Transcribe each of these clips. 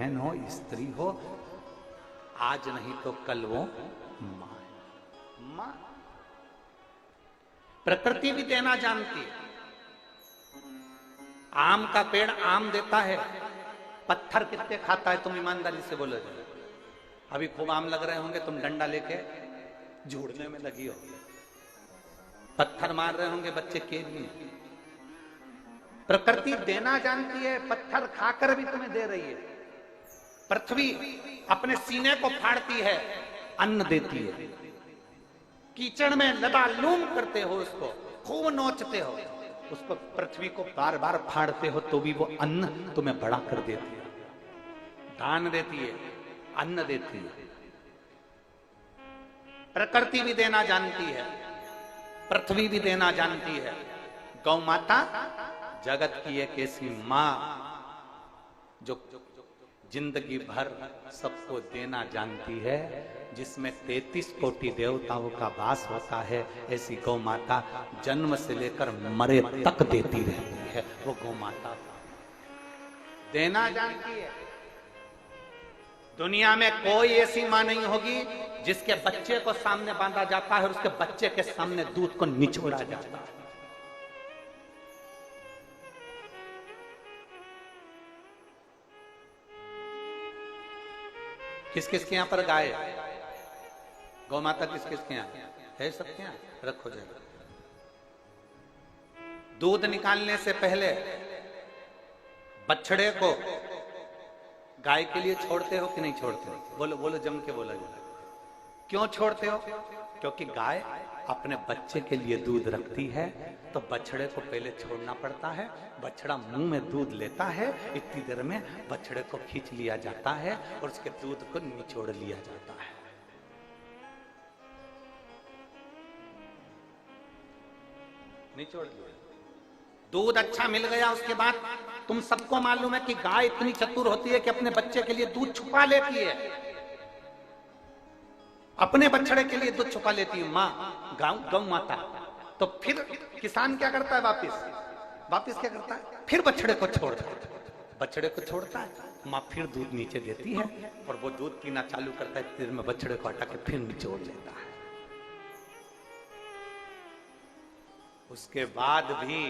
बहन हो, स्त्री हो, आज नहीं तो कल वो मां है। मां प्रकृति भी देना जानती है। आम का पेड़ आम देता है, पत्थर कितने खाता है? तुम ईमानदारी से बोलो। अभी खूब आम लग रहे होंगे, तुम डंडा लेके झूड़ने में लगी हो, पत्थर मार रहे होंगे बच्चे केज में। प्रकृति देना जानती है, पत्थर खाकर भी तुम्हें दे रही है। पृथ्वी अपने सीने को फाड़ती है, अन्न देती है। कीचड़ में लबालूम करते हो, उसको खूब नोचते हो, उसको पृथ्वी को बार बार फाड़ते हो, तो भी वो अन्न तुम्हें बड़ा कर देती है, दान देती है, अन्न देती है। प्रकृति भी देना जानती है, पृथ्वी भी देना जानती है। गौ माता जगत की एक ऐसी मां जो जिंदगी भर सबको देना जानती है, जिसमें 33 कोटि देवताओं का वास होता है। ऐसी गौ माता जन्म से लेकर मरे तक देती रहती है। वो गौ माता देना जानती है। दुनिया में कोई ऐसी मां नहीं होगी जिसके बच्चे को सामने बांधा जाता है और उसके बच्चे के सामने दूध को निचोड़ा जाता है। किस किस के यहां पर गाय? गौ माता किस किस के यहां है? सबके यहां रखो जाए। दूध निकालने से पहले बछड़े को गाय के लिए छोड़ते हो कि नहीं छोड़ते हो? बोलो बोलो, जम के बोलो। क्यों छोड़ते हो? क्योंकि गाय अपने बच्चे के लिए दूध रखती है, तो बछड़े को पहले छोड़ना पड़ता है। बछड़ा मुंह में दूध लेता है, इतनी देर में बछड़े को खींच लिया जाता है और उसके दूध को निचोड़ लिया जाता है। निचोड़ लिया, दूध अच्छा मिल गया। उसके बाद तुम सबको मालूम है कि गाय इतनी चतुर होती है कि अपने बच्चे के लिए दूध छुपा लेती है, अपने बछड़े के लिए दूध छुपा लेती है माँ, गौ माता। तो फिर किसान क्या करता है? वापिस क्या करता है? फिर बछड़े को छोड़ता है। बछड़े को छोड़ता है, माँ फिर दूध नीचे देती है और वो दूध पीना चालू करता है। फिर में बछड़े को हटा के फिर निचोड़ लेता है। उसके बाद भी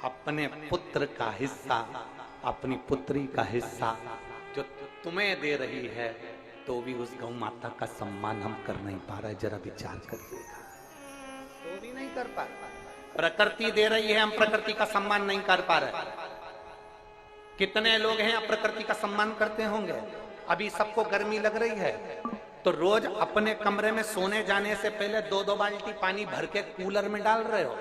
अपने पुत्र का हिस्सा, अपनी पुत्री का हिस्सा जो तुम्हें दे रही है, तो भी उस गौ माता का सम्मान हम कर नहीं पा रहे। जरा विचार करिएगा, तो भी नहीं कर पा रहे। प्रकृति दे रही है, हम प्रकृति का सम्मान नहीं कर पा रहे। कितने लोग हैं अब प्रकृति का सम्मान करते होंगे? अभी सबको गर्मी लग रही है तो रोज अपने कमरे में सोने जाने से पहले 2-2 बाल्टी पानी भर के कूलर में डाल रहे हो।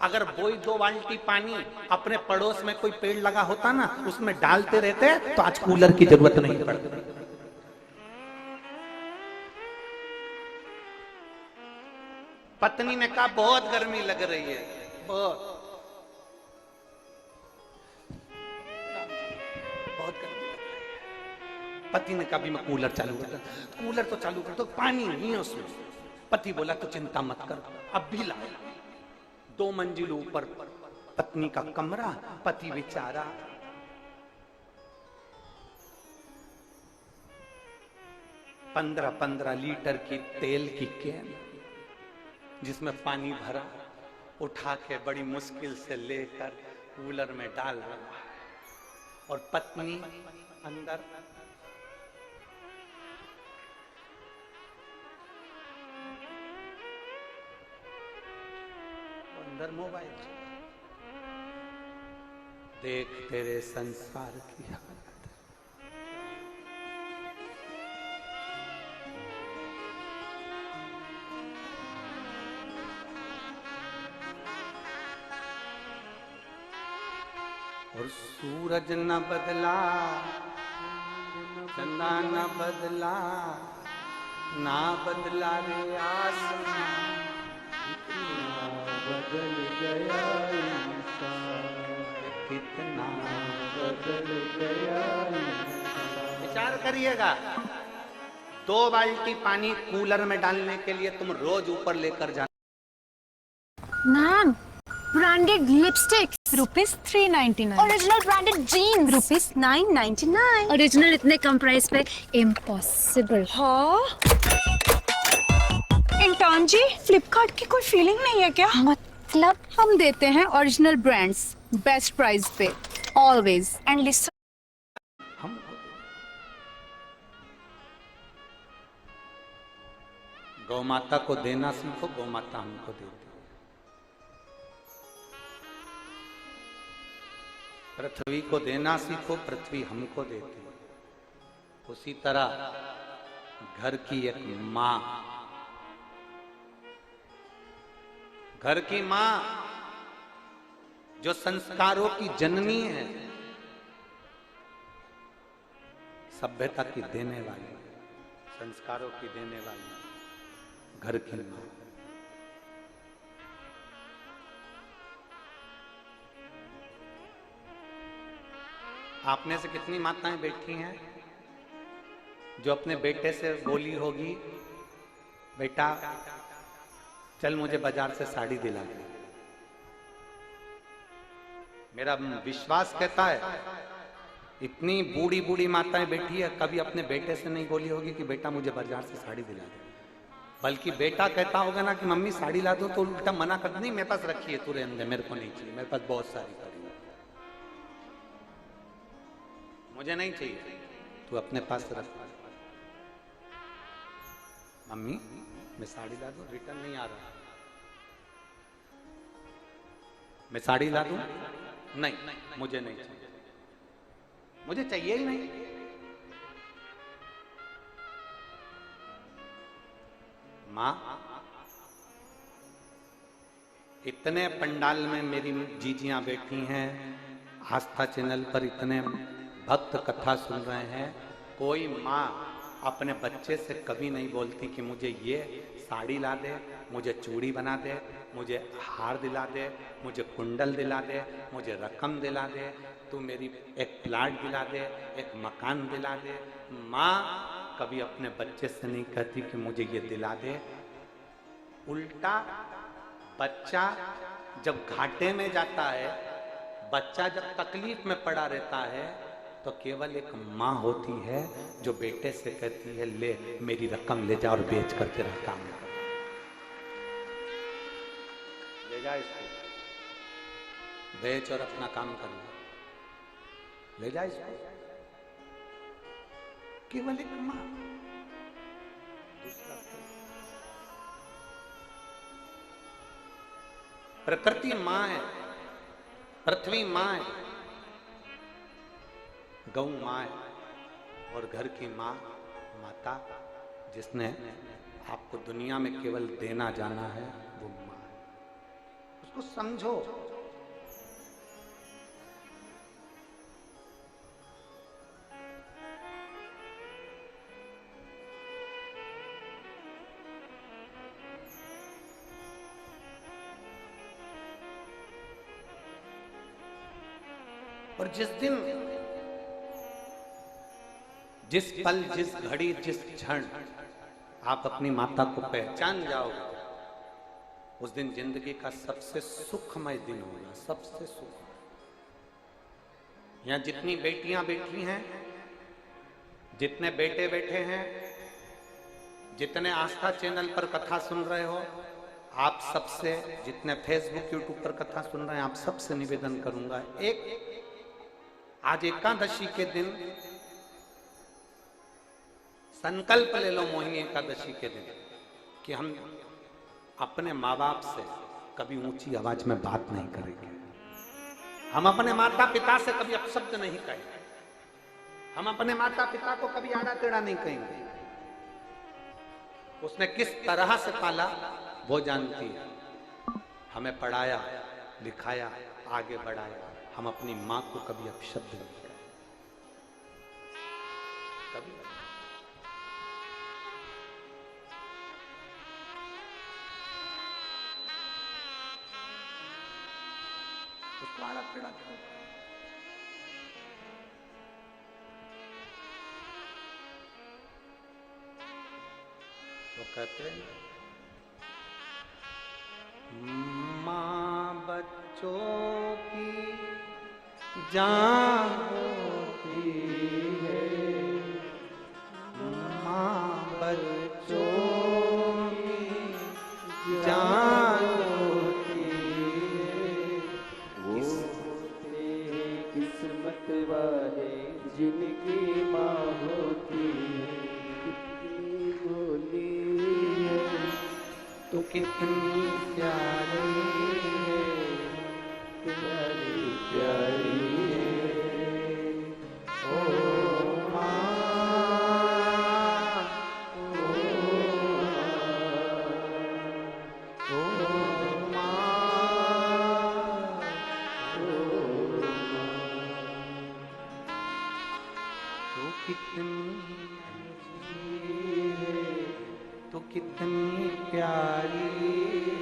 अगर वही 2 बाल्टी पानी अपने पड़ोस में कोई पेड़ लगा होता ना, उसमें डालते रहते तो आज कूलर की जरूरत नहीं पड़ती। पत्नी ने कहा बहुत गर्मी लग रही है, बहुत गर्मी लग रही है। पति ने कहा भी मैं कूलर चालू करता। कूलर तो चालू कर दो, पानी नहीं है उसमें। पति बोला तो चिंता मत कर, अब भी लाओ। 2 मंजिल ऊपर पत्नी का कमरा, पति बेचारा 15-15 लीटर की तेल की कैन जिसमें पानी भरा, उठा के बड़ी मुश्किल से लेकर कूलर में डाल रहा है और पत्नी अंदर मोबाइल। देख तेरे संसार की हालत। और सूरज न बदला, चंदा न बदला, ना बदला रे आसमां, बदल गया इंसान, कितना बदल गया इंसान। विचार करिएगा, 2 बाल्टी पानी कूलर में डालने के लिए तुम रोज ऊपर लेकर जाना। Non branded lipstick ₹399, original branded jeans ₹999, original इतने कम प्राइस पे इम्पॉसिबल। हाँ। इंटर्न जी, फ्लिपकार्ट की कोई फीलिंग नहीं है क्या? मतलब हम देते हैं ओरिजिनल ब्रांड्स बेस्ट प्राइस पे ऑलवेज। एंड लिसन, हम गौ माता को देना सीखो, गौ माता हमको देती है। पृथ्वी को देना सीखो, पृथ्वी हमको देती है। उसी तरह घर की एक माँ, घर की माँ जो संस्कारों की जननी है, सभ्यता की देने वाली, संस्कारों की देने वाली घर की माँ। आप में से कितनी माताएं बैठी हैं जो अपने बेटे से बोली होगी, बेटा चल मुझे बाजार से साड़ी दिला दे। मेरा विश्वास कहता है इतनी बूढ़ी बूढ़ी माताएं बैठी है, कभी अपने बेटे से नहीं बोली होगी कि बेटा मुझे बाजार से साड़ी दिला दे। बल्कि बेटा कहता होगा ना कि मम्मी साड़ी ला दो, तो उल्टा मना कर, नहीं मेरे पास रखी है, तू रहने दे, मेरे को नहीं चाहिए, मेरे पास बहुत सारी पड़ी है, मुझे नहीं चाहिए, तू अपने पास रख। मम्मी मैं साड़ी ला दूं, रिटर्न नहीं आ रहा, मैं साड़ी ला दूं, नहीं मुझे नहीं चाहिए, मुझे चाहिए ही नहीं। माँ, इतने पंडाल में मेरी जीजियां बैठी हैं, आस्था चैनल पर इतने भक्त कथा सुन रहे हैं, कोई माँ अपने बच्चे से कभी नहीं बोलती कि मुझे ये साड़ी ला दे, मुझे चूड़ी बना दे, मुझे हार दिला दे, मुझे कुंडल दिला दे, मुझे रकम दिला दे, तू मेरी एक प्लाट दिला दे, एक मकान दिला दे। माँ कभी अपने बच्चे से नहीं कहती कि मुझे ये दिला दे। उल्टा बच्चा जब घाटे में जाता है, बच्चा जब तकलीफ में पड़ा रहता है, तो केवल एक माँ होती है जो बेटे से कहती है ले मेरी रकम ले जा और बेच कर तेरा काम कर, ले जा इसको, बेच और अपना काम कर, ले जा इसको। केवल एक माँ, दूसरा प्रकृति माँ है, पृथ्वी माँ है, गौ माँ है, और घर की माँ माता जिसने आपको दुनिया में केवल देना जाना है, वो माँ है। उसको समझो। और जिस दिन, जिस पल, जिस घड़ी, जिस क्षण आप अपनी माता को पहचान जाओगे, उस दिन जिंदगी का सबसे सुखमय दिन होगा, सबसे सुख। यहाँ जितनी बेटियां बैठी हैं, जितने बेटे बैठे हैं, जितने आस्था चैनल पर कथा सुन रहे हो, आप सबसे, जितने फेसबुक यूट्यूब पर कथा सुन रहे हैं, आप सबसे निवेदन करूंगा, एक आज एकादशी के दिन संकल्प ले लो, मोहिनी एकादशी के दिन, कि हम अपने माँ बाप से कभी ऊंची आवाज में बात नहीं करेंगे, हम अपने माता पिता से कभी अपशब्द नहीं कहेंगे, हम अपने माता पिता को कभी आड़ा टेढ़ा नहीं कहेंगे। उसने किस तरह से पाला वो जानती है, हमें पढ़ाया लिखाया आगे बढ़ाया, हम अपनी माँ को कभी अपशब्द नहीं कहें, कभी। उसको आड़ा टेढ़ा कहते हैं, माँ बच बच्चों की जान होती है, माँ बच्चों की जान होती है। किस्मत वाले जिनकी माँ होती है, कितनी भोली है तो कितनी प्यारी है, प्यारी प्यारी है। ओ माँ, ओ माँ, तो कितनी तो कितनी प्यारी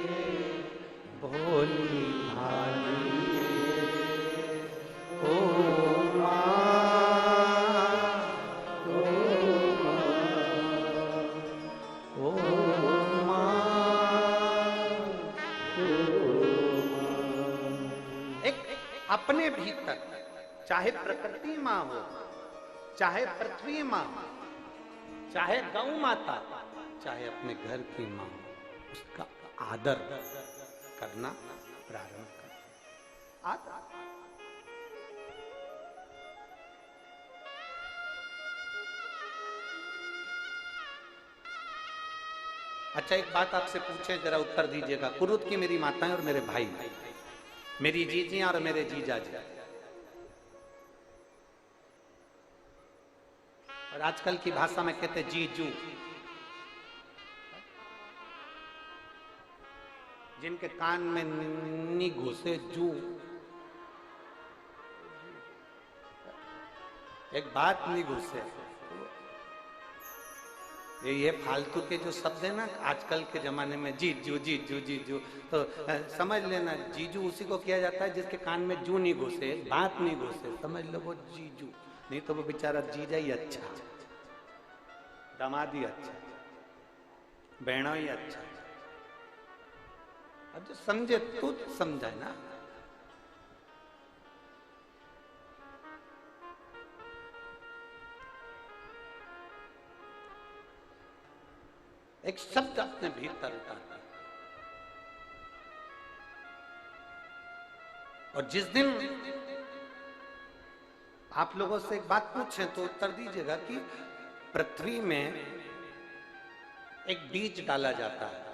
है, भोली भाली है। ओ माँ, ओ माँ, एक अपने भीतर चाहे प्रकृति माँ हो, चाहे पृथ्वी माँ, चाहे गौ माता, चाहे अपने घर की माँ, उसका आदर करना प्रारंभ कर। आदर अच्छा, एक बात आपसे पूछे, जरा उत्तर दीजिएगा। कुरुद की मेरी माताएं और मेरे भाई, मेरी जीजियां और मेरे जीजा जी, और आजकल की भाषा में कहते जीजू, जिनके कान में नी घुसे जू। एक बात नहीं घुसे, ये फालतू के जो शब्द है ना आजकल के जमाने में, जीजू जीजू जीजू, तो समझ लेना जीजू उसी को किया जाता है जिसके कान में जू नहीं घुसे, बात नहीं घुसे, समझ लो वो जीजू। नहीं तो वो बेचारा जीजा ही अच्छा, दामाद ही अच्छा, बहना ही अच्छा। अब जो समझे तो समझाए ना। एक शब्द अपने भीतर उतारना, और जिस दिन आप लोगों से एक बात पूछें तो उत्तर दीजिएगा कि पृथ्वी में एक बीज डाला जाता है,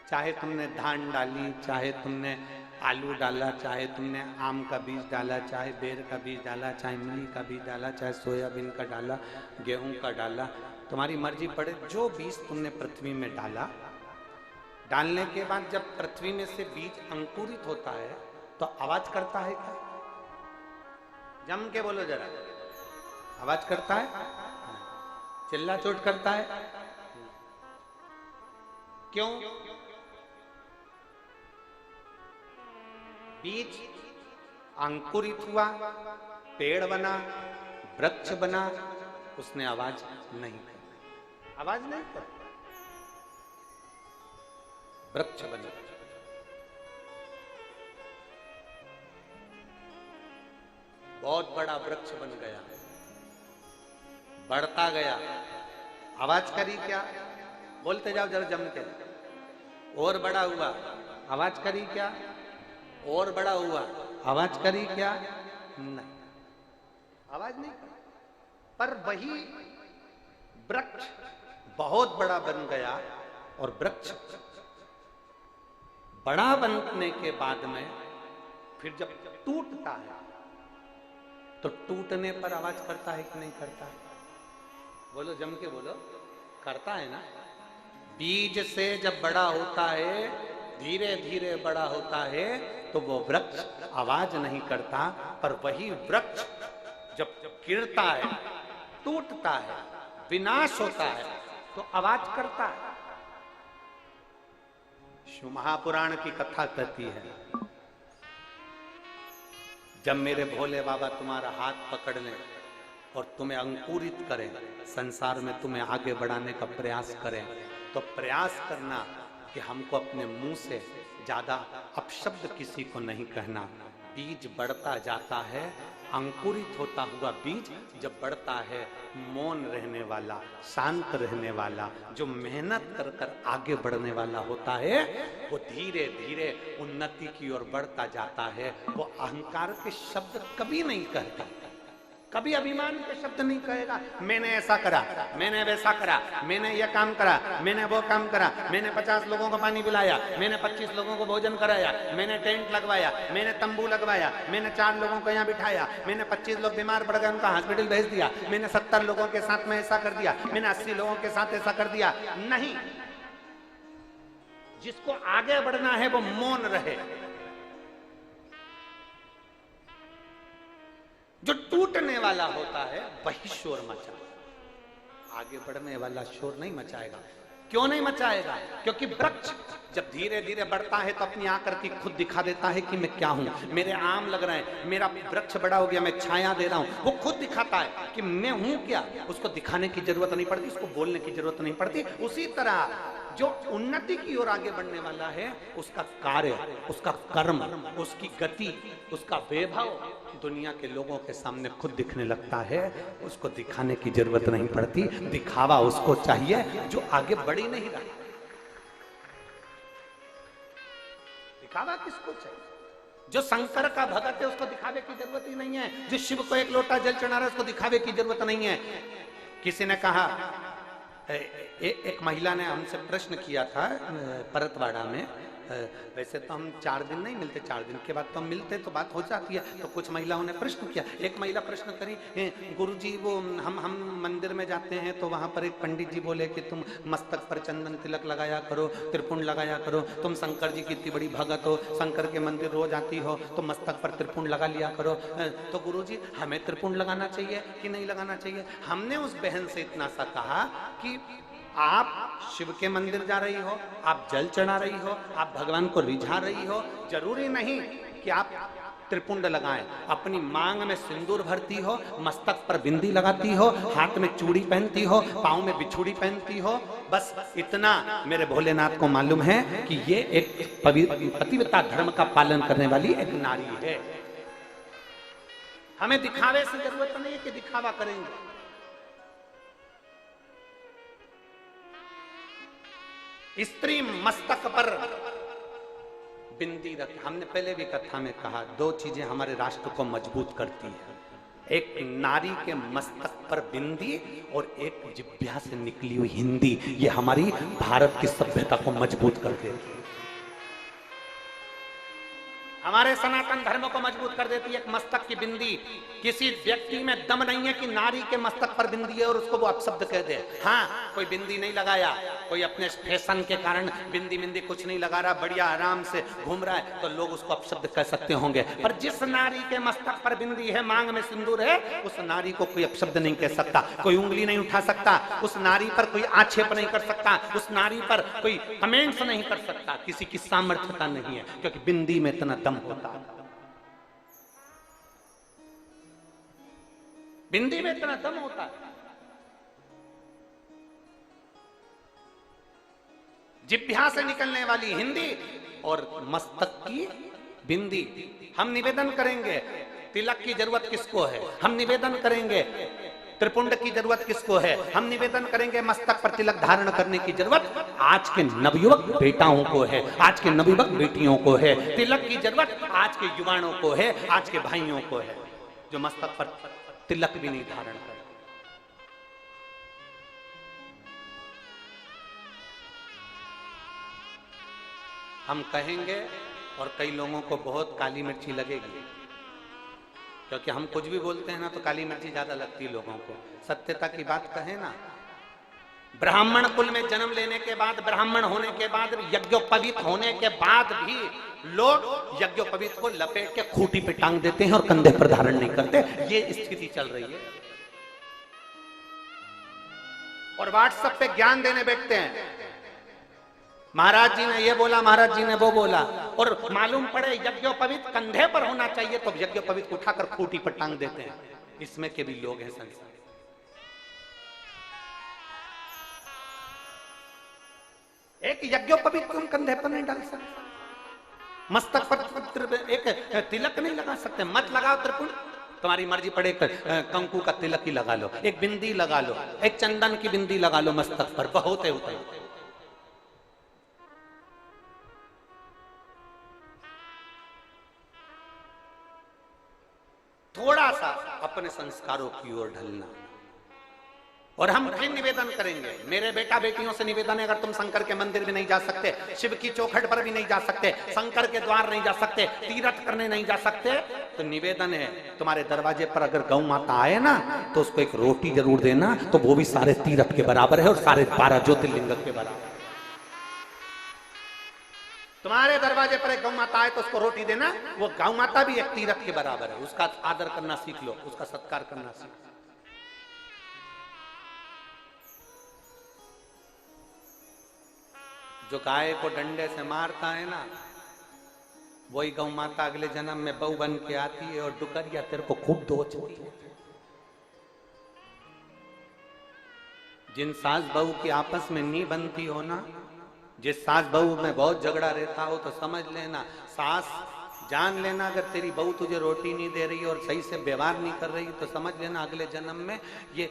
चाहे तुमने धान डाली, चाहे तुमने आलू डाला, चाहे तुमने आम का बीज डाला, चाहे बेर का बीज डाला, चाहे मूली का बीज डाला, चाहे सोयाबीन का डाला, गेहूं का डाला, तुम्हारी मर्जी पड़े। जो बीज तुमने पृथ्वी में डाला, डालने के बाद जब पृथ्वी में से बीज अंकुरित होता है तो आवाज करता है क्या? जम के बोलो जरा, आवाज करता है? चिल्ला चोट करता है? क्यों? बीज अंकुरित हुआ, पेड़ बना, वृक्ष बना, उसने आवाज नहीं की, आवाज नहीं कर, वृक्ष बना। बहुत बड़ा वृक्ष बन गया, बढ़ता गया, आवाज करी क्या? बोलते जाओ जरा जम के। और बड़ा हुआ, आवाज करी क्या? और बड़ा हुआ, आवाज करी क्या? नहीं, आवाज नहीं करी। पर वही वृक्ष बहुत बड़ा बन गया, और वृक्ष बड़ा बनने के बाद में फिर जब टूटता है तो टूटने पर आवाज करता है कि नहीं करता है? बोलो जम के बोलो, करता है ना। बीज से जब बड़ा होता है, धीरे धीरे बड़ा होता है, तो वो वृक्ष आवाज नहीं करता, पर वही वृक्ष जब गिरता है, टूटता है, विनाश होता है, तो आवाज करता है। शिव महापुराण की कथा कहती है, जब मेरे भोले बाबा तुम्हारा हाथ पकड़ लें और तुम्हें अंकुरित करें, संसार में तुम्हें आगे बढ़ाने का प्रयास करें, तो प्रयास करना कि हमको अपने मुंह से ज्यादा अपशब्द किसी को नहीं कहना। बीज बढ़ता जाता है, अंकुरित होता हुआ बीज जब बढ़ता है, मौन रहने वाला, शांत रहने वाला, जो मेहनत कर कर आगे बढ़ने वाला होता है, वो धीरे धीरे उन्नति की ओर बढ़ता जाता है। वो अहंकार के शब्द कभी नहीं कहता, कभी अभिमान के शब्द नहीं कहेगा। मैंने ऐसा करा, मैंने वैसा करा, मैंने यह काम करा, मैंने वो काम करा, मैंने 50 लोगों को पानी पिलाया, मैंने 25 लोगों को भोजन कराया, मैंने टेंट लगवाया, मैंने तंबू लगवाया, मैंने 4 लोगों को यहाँ बिठाया, मैंने 25 लोग बीमार पड़ गए उनका हॉस्पिटल भेज दिया, मैंने 70 लोगों के साथ में ऐसा कर दिया, मैंने 80 लोगों के साथ ऐसा कर दिया। नहीं, जिसको आगे बढ़ना है वो मौन रहे। जो टूटने वाला होता है वही शोर मचाएगा, आगे बढ़ने वाला शोर नहीं मचाएगा। क्यों नहीं मचाएगा? क्योंकि वृक्ष जब धीरे धीरे बढ़ता है तो अपनी आकृति खुद दिखा देता है कि मैं क्या हूं। मेरे आम लग रहे हैं, मेरा वृक्ष बड़ा हो गया, मैं छाया दे रहा हूं, वो खुद दिखाता है कि मैं हूं क्या। उसको दिखाने की जरूरत नहीं पड़ती, उसको बोलने की जरूरत नहीं पड़ती। उसी तरह जो उन्नति की ओर आगे बढ़ने वाला है, उसका कार्य, उसका कर्म, उसकी गति, उसका वैभव दुनिया के लोगों के सामने खुद दिखने लगता है। उसको दिखाने की जरूरत नहीं पड़ती। दिखावा उसको चाहिए जो आगे बढ़ ही नहीं रहा। दिखावा किसको चाहिए? जो शंकर का भगत है उसको दिखावे की जरूरत ही नहीं है। जो शिव को एक लोटा जल चढ़ा रहा है उसको दिखावे की जरूरत नहीं है। किसी ने कहा, एक महिला ने हमसे प्रश्न किया था परतवाड़ा में। वैसे तो हम 4 दिन नहीं मिलते, 4 दिन के बाद तो हम मिलते तो बात हो जाती है। तो कुछ महिलाओं ने प्रश्न किया। एक महिला प्रश्न करी, गुरुजी वो हम मंदिर में जाते हैं तो वहां पर एक पंडित जी बोले कि तुम मस्तक पर चंदन तिलक लगाया करो, त्रिपुंड लगाया करो, तुम शंकर जी की इतनी बड़ी भगत हो, शंकर के मंदिर रोज आती हो तो मस्तक पर त्रिपुंड लगा लिया करो। तो गुरुजी हमें त्रिपुंड लगाना चाहिए कि नहीं लगाना चाहिए? हमने उस बहन से इतना सा कहा कि आप शिव के मंदिर जा रही हो, आप जल चढ़ा रही हो, आप भगवान को रिझा रही हो, जरूरी नहीं कि आप त्रिपुंड लगाएं। अपनी मांग में सिंदूर भरती हो, मस्तक पर बिंदी लगाती हो, हाथ में चूड़ी पहनती हो, पाँव में बिछुड़ी पहनती हो, बस इतना मेरे भोलेनाथ को मालूम है कि ये एक पतिव्रता धर्म का पालन करने वाली एक नारी है। हमें दिखावे से जरूरत नहीं है कि दिखावा करेंगे। स्त्री मस्तक पर बिंदी रख, हमने पहले भी कथा में कहा, 2 चीजें हमारे राष्ट्र को मजबूत करती है। एक नारी के मस्तक पर बिंदी और एक जिह्वा से निकली हुई हिंदी। ये हमारी भारत की सभ्यता को मजबूत कर देती है, हमारे सनातन धर्म को मजबूत कर देती है। एक मस्तक की बिंदी, किसी व्यक्ति में दम नहीं है कि नारी के मस्तक पर बिंदी है और उसको वो अपशब्द कह दे। हाँ, कोई बिंदी नहीं लगाया, कोई अपने फैशन के कारण बिंदी कुछ नहीं लगा रहा, बढ़िया आराम से घूम रहा है, तो लोग उसको अपशब्द कह सकते होंगे। पर जिस नारी के मस्तक पर बिंदी है, मांग में सिंदूर है, उस नारी को कोई अपशब्द नहीं कह सकता, कोई उंगली नहीं उठा सकता, उस नारी पर कोई आक्षेप नहीं कर सकता, उस नारी पर कोई कमेंट्स नहीं कर सकता। किसी की सामर्थ्यता नहीं है, क्योंकि बिंदी में इतना दम होता है, बिंदी में इतना दम होता है। जिह्वा से निकलने वाली हिंदी और मस्तक की बिंदी। हम निवेदन करेंगे, तिलक की जरूरत किसको है? हम निवेदन करेंगे, त्रिपुंड की जरूरत किसको है? हम निवेदन करेंगे, मस्तक पर तिलक धारण करने की जरूरत आज के नवयुवक बेटाओं को है, आज के नवयुवक बेटियों को है। तिलक की जरूरत आज के युवाओं को है, आज के भाइयों को है, जो मस्तक पर तिलक भी नहीं धारण कर। हम कहेंगे और कई लोगों को बहुत काली मिर्ची लगेगी, क्योंकि हम कुछ भी बोलते हैं ना तो काली मिर्ची ज्यादा लगती है लोगों को। सत्यता की बात कहें ना, ब्राह्मण कुल में जन्म लेने के बाद, ब्राह्मण होने के बाद, यज्ञोपवीत होने के बाद भी लोग यज्ञोपवीत को लपेट के खूंटी पे टांग देते हैं और कंधे पर धारण नहीं करते। ये स्थिति चल रही है। और व्हाट्सएप पे ज्ञान देने बैठते हैं, महाराज जी ने ये बोला, महाराज जी ने वो बोला, और मालूम पड़े यज्ञोपवीत कंधे पर होना चाहिए तो यज्ञोपवीत को उठाकर खूंटी पर टांग देते हैं। इसमें के भी लोग हैं संसार। एक यज्ञोपवीत तुम कंधे पर नहीं डाल सकते। मस्तक पर एक तिलक नहीं लगा सकते? मत लगाओ त्रिपुण, तुम्हारी मर्जी पड़े एक कंकु का तिलक ही लगा लो, एक बिंदी लगा लो, एक चंदन की बिंदी लगा लो मस्तक पर, बहुत है उतना। थोड़ा सा अपने संस्कारों की ओर ढलना। और हम फिर निवेदन करेंगे, मेरे बेटा बेटियों से निवेदन है, अगर तुम शंकर के मंदिर भी नहीं जा सकते, शिव की चौखट पर भी नहीं जा सकते, शंकर के द्वार नहीं जा सकते, तीर्थ करने नहीं जा सकते, तो निवेदन है तुम्हारे दरवाजे पर अगर गौ माता आए ना तो उसको एक रोटी जरूर देना, तो वो भी सारे तीर्थ के बराबर है और सारे 12 ज्योतिर्लिंग के बराबर। तुम्हारे दरवाजे पर एक गौ माता आए तो उसको रोटी देना, वो गौ माता भी एक तीर्थ के बराबर है, उसका आदर करना सीख लो, उसका सत्कार करना सीख लो। जो गाय को डंडे से मारता है ना, वही गौ माता अगले जन्म में बहू बन के आती है और डुकरिया तेरे को खूब दोचती है। जिन सास बहू की आपस में नहीं बनती हो ना, जिस सास बहू में बहुत झगड़ा रहता हो, तो समझ लेना, सास जान लेना, अगर तेरी बहू तुझे रोटी नहीं दे रही और सही से व्यवहार नहीं कर रही, तो समझ लेना अगले जन्म में ये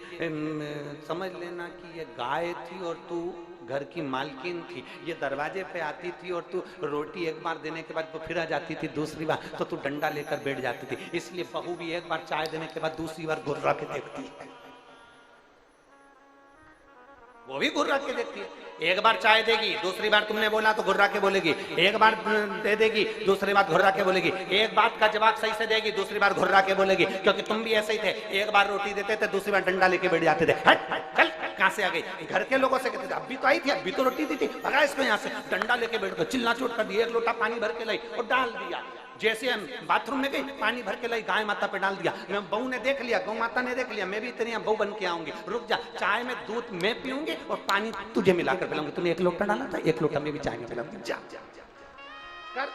समझ लेना कि ये गाय थी और तू घर की मालकिन थी। ये दरवाजे पे आती थी और तू रोटी एक बार देने के बाद वो फिर आ जाती थी, दूसरी बार तो तू डंडा लेकर बैठ जाती थी। इसलिए बहू भी एक बार चाय देने के बाद दूसरी बार घुर्रा के देखती है, वो भी घुर्रा के देखती है। एक बार चाय देगी, दूसरी बार तुमने बोला तो घुर्रा के बोलेगी, एक बार दे देगी, दूसरी बार घुर्रा के बोलेगी, एक बात का जवाब सही से देगी, दूसरी बार घुर्रा के बोलेगी, क्योंकि तुम भी ऐसे ही थे, एक बार रोटी देते थे, दूसरी बार डंडा लेके बैठ जाते थे। हट चल, कहां से आ गई? घर के लोगों से कहते थे अभी तो आई थी, अभी तो रोटी दी थी, भगा इसको यहाँ से, डंडा लेके बैठ गए, चिल्ला चोट कर दी, एक लोटा पानी भर के लाई और डाल दिया। जैसे हम बाथरूम में गई, पानी भर के लाई, गाय माता पे डाल दिया, बहू ने देख लिया, गौ माता ने देख लिया, मैं भी तेरे यहाँ बहू बन के आऊंगी, रुक जा, चाय में दूध मैं पीऊंगी और पानी तुझे मिलाकर पिलाऊंगी, तूने एक लोटा डाला था, एक लोटा में भी चाय में पिलाऊंगी, जा कर।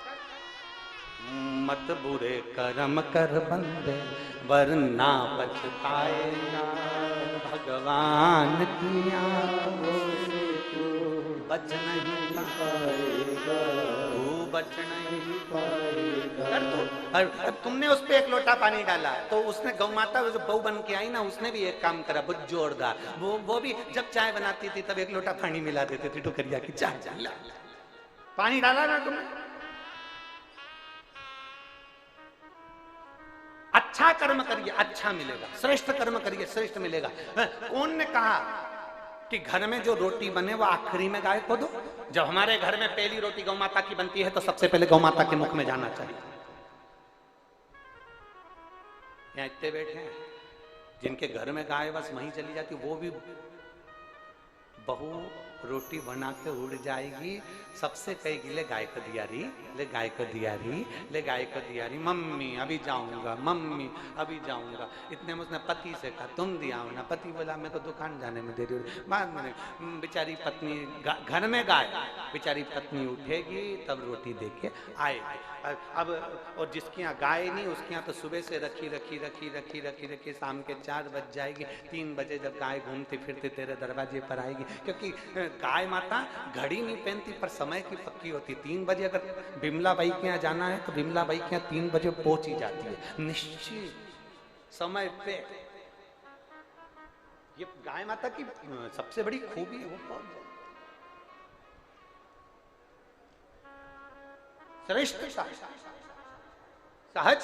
मत बुरे कर्म कर बंदे वरना पछताएगा, भगवान की आंखों से तू बच नहीं पाएगा, तू बच नहीं पाएगा। अब तुमने उस पे एक लोटा पानी डाला तो उसने गौ माता जो बहू बन के आई ना, उसने भी एक काम करा बहुत जोरदार, वो भी जब चाय बनाती थी तब एक लोटा पानी मिला देते थे टुकरिया की, चाय पानी डाला ना तुमने। अच्छा कर्म करिए अच्छा मिलेगा, श्रेष्ठ कर्म करिए श्रेष्ठ मिलेगा। कौन ने कहा कि घर में जो रोटी बने वो आखिरी में गाय को दो? जब हमारे घर में पहली रोटी गौ माता की बनती है तो सबसे पहले गौ माता के मुख में जाना चाहिए। यहाँ इतने बैठे हैं जिनके घर में गाय बस वहीं चली जाती, वो भी बहू रोटी बना के उड़ जाएगी, सबसे कहेगी ले गाय को दिया रही, ले गाय को दिया रही, ले गाय को दिया रही, मम्मी अभी जाऊंगा, मम्मी अभी जाऊंगा। इतने में उसने पति से कहा तुम दिया हो ना? पति बोला मैं तो दुकान जाने में देरी हो। बाद में बेचारी पत्नी घर में गाय, बेचारी पत्नी उठेगी तब रोटी दे के आएगी। अब और जिसके यहाँ गाय नहीं उसके यहाँ तो सुबह से रखी रखी रखी रखी रखी रखी शाम के 4 बज जाएगी, 3 बजे जब गाय घूमती फिरती तेरे दरवाजे पर आएगी, क्योंकि गाय माता घड़ी नहीं पहनती पर समय की पक्की होती। 3 बजे अगर बिमला बाई के यहाँ जाना है तो बिमला बाई के यहाँ 3 बजे पहुंच ही जाती है निश्चित समय पे। ये गाय माता की सबसे बड़ी खूबी है, वो पहुंच श्रेष्ठ सहज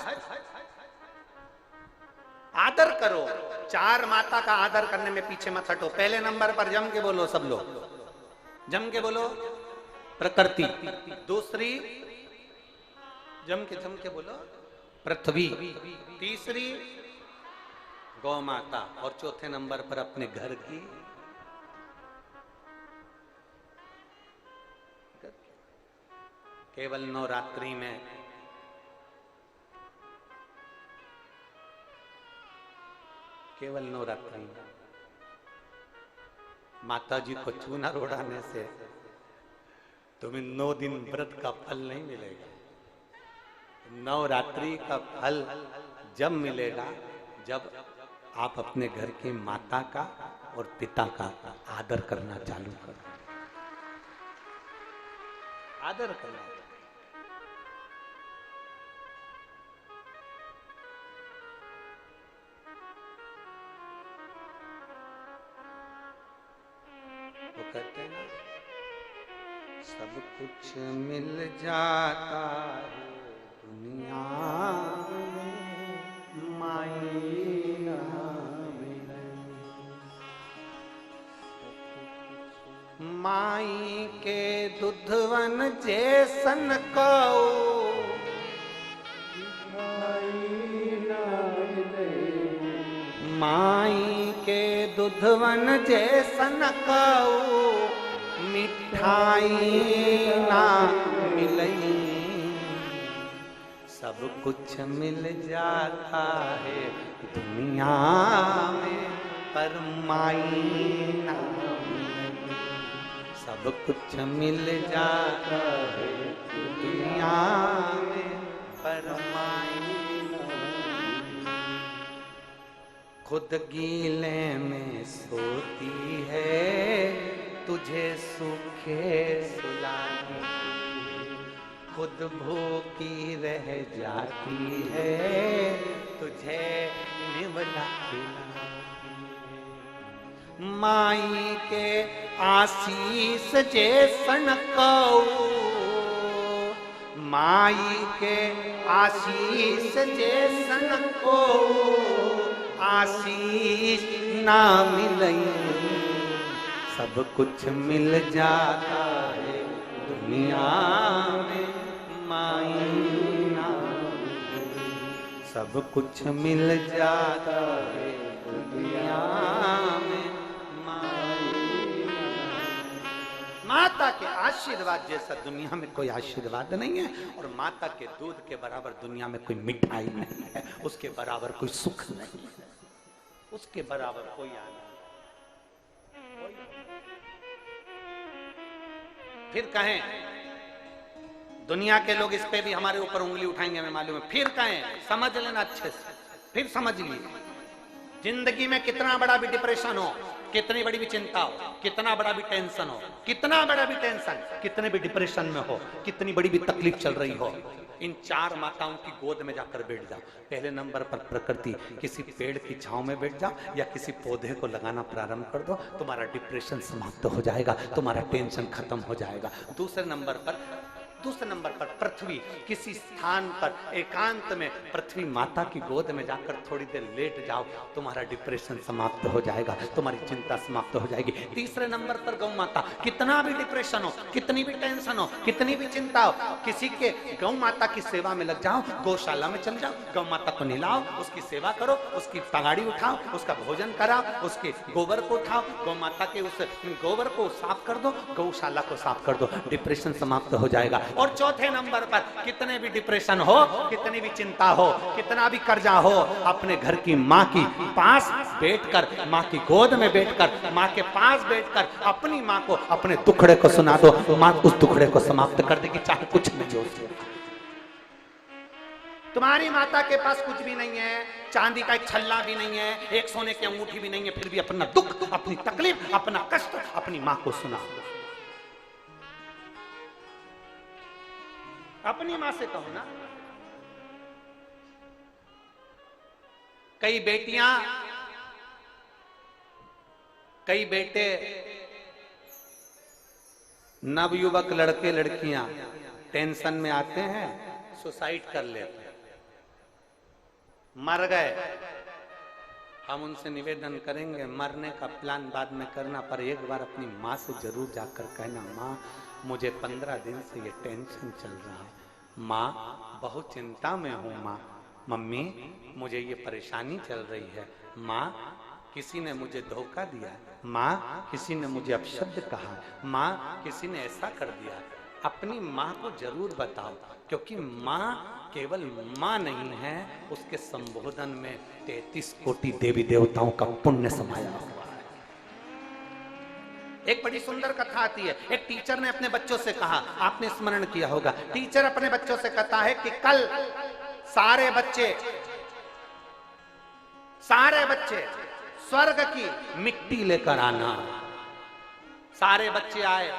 आदर करो। 4 माता का आदर करने में पीछे मत हटो। पहले नंबर पर जम के बोलो, सब लोग जम के बोलो प्रकृति, दूसरी जम के बोलो पृथ्वी, तीसरी गौ माता और चौथे नंबर पर अपने घर की केवल नवरात्रि में माता जी को चूना रोड़ाने से तुम्हें 9 दिन व्रत का फल नहीं मिलेगा। नवरात्रि का फल जब मिलेगा जब आप अपने घर की माता का और पिता का आदर करना चालू करो। आदर करना वो कहते हैं ना, सब कुछ मिल जाता है दुनिया में, माई ना मिले। माई के दुधवन जैसन कौ, माई के दुधवन जैसन कौ, मिठाई ना मिलई। सब कुछ मिल जाता है दुनिया में, पर माई ना मिलई। सब कुछ मिल जाता है दुनिया में, पर माई ना मिलई। खुद गीले में सोती है, तुझे सूखे सुलाती, खुद भूखी रह जाती है, तुझे निवला खिलाती। माई के आशीष जैसन कौ, माई के आशीष जैसन को, आशीष ना मिलई। सब कुछ मिल जाता है दुनिया में, माई ना मिलई। सब कुछ मिल जाता है दुनिया में, माई ना मिलई। माता के आशीर्वाद जैसा दुनिया में कोई आशीर्वाद नहीं है, और माता के दूध के बराबर दुनिया में कोई मिठाई नहीं है, उसके बराबर कोई सुख नहीं है, उसके बराबर कोई आनंद। फिर कहें, दुनिया के लोग इस पे भी हमारे ऊपर उंगली उठाएंगे, हमें मालूम है। फिर कहें, समझ लेना अच्छे से, फिर समझ लीजिए, जिंदगी में कितना बड़ा भी डिप्रेशन हो, कितनी बड़ी भी चिंता हो, कितना बड़ा भी टेंशन हो, कितना बड़ा भी टेंशन, कितने भी डिप्रेशन में हो, कितनी बड़ी भी तकलीफ चल रही हो, इन चार माताओं की गोद में जाकर बैठ जाओ। पहले नंबर पर प्रकृति, किसी पेड़ की छांव में बैठ जाओ या किसी पौधे को लगाना प्रारंभ कर दो, तुम्हारा डिप्रेशन समाप्त हो जाएगा, तुम्हारा टेंशन खत्म हो जाएगा। दूसरे नंबर पर पृथ्वी, किसी स्थान पर एकांत में पृथ्वी माता की गोद में जाकर थोड़ी देर लेट जाओ, तुम्हारा डिप्रेशन समाप्त हो जाएगा, तुम्हारी चिंता समाप्त हो जाएगी। तीसरे नंबर पर गौ माता, कितना भी डिप्रेशन हो, कितनी भी टेंशन हो, कितनी भी चिंता हो, किसी के गौ माता की सेवा में लग जाओ, गौशाला में चल जाओ, गौ माता को नहलाओ, उसकी सेवा करो, उसकी पगाड़ी उठाओ, उसका भोजन कराओ, उसके गोबर को उठाओ, गौ माता के उस गोबर को साफ कर दो, गौशाला को साफ कर दो, डिप्रेशन समाप्त हो जाएगा। और चौथे नंबर पर, कितने भी डिप्रेशन हो, कितनी भी चिंता हो, कितना भी कर्जा हो, अपने घर की माँ की पास बैठकर, माँ की गोद में बैठकर, माँ के पास बैठकर अपनी माँ को अपने दुखड़े को सुना दो, माँ उस दुखड़े को समाप्त कर देगी, चाहे कुछ नहीं हो। तुम्हारी माता के पास कुछ भी नहीं है, चांदी का एक छल्ला भी नहीं है, एक सोने की अंगूठी भी नहीं है, फिर भी अपना दुख, अपनी तकलीफ, अपना कष्ट अपनी माँ को सुना, अपनी मां से कहो ना। कई बेटियां, कई बेटे, नवयुवक लड़के लड़कियां टेंशन में आते हैं, सुसाइड कर लेते हैं, मर गए। हम उनसे निवेदन करेंगे, मरने का प्लान बाद में करना, पर एक बार अपनी माँ से जरूर जाकर कहना, माँ मुझे 15 दिन से ये टेंशन चल रहा है, माँ बहुत चिंता में हूँ, माँ, मम्मी मुझे ये परेशानी चल रही है, माँ किसी ने मुझे धोखा दिया, माँ किसी ने मुझे अपशब्द कहा, माँ किसी ने ऐसा कर दिया। अपनी माँ को जरूर बताओ, क्योंकि माँ केवल माँ नहीं है, उसके संबोधन में 33 कोटि देवी देवताओं का पुण्य समाया हुआ है। एक बड़ी सुंदर कथा आती है। एक टीचर ने अपने बच्चों से कहा, आपने स्मरण किया होगा, टीचर अपने बच्चों से कहता है कि कल सारे बच्चे स्वर्ग की मिट्टी लेकर आना। सारे बच्चे आए,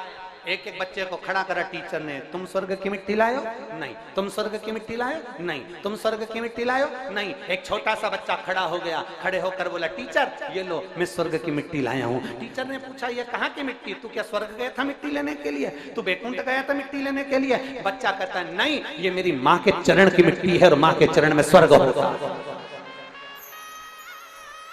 एक एक बच्चे को खड़ा करा टीचर ने, तुम स्वर्ग की मिट्टी लायो? नहीं। तुम स्वर्ग की मिट्टी लायो? नहीं। तुम स्वर्ग की मिट्टी लायो? नहीं। एक छोटा सा बच्चा खड़ा हो गया, खड़े होकर बोला, टीचर ये लो मैं स्वर्ग की मिट्टी लाया हूँ। टीचर ने पूछा, ये कहाँ की मिट्टी? तू क्या स्वर्ग गया था मिट्टी लेने के लिए? तू बैकुंठ गया था मिट्टी लेने के लिए? बच्चा कहता है, नहीं, ये मेरी माँ के चरण की मिट्टी है और माँ के चरण में स्वर्ग होता है।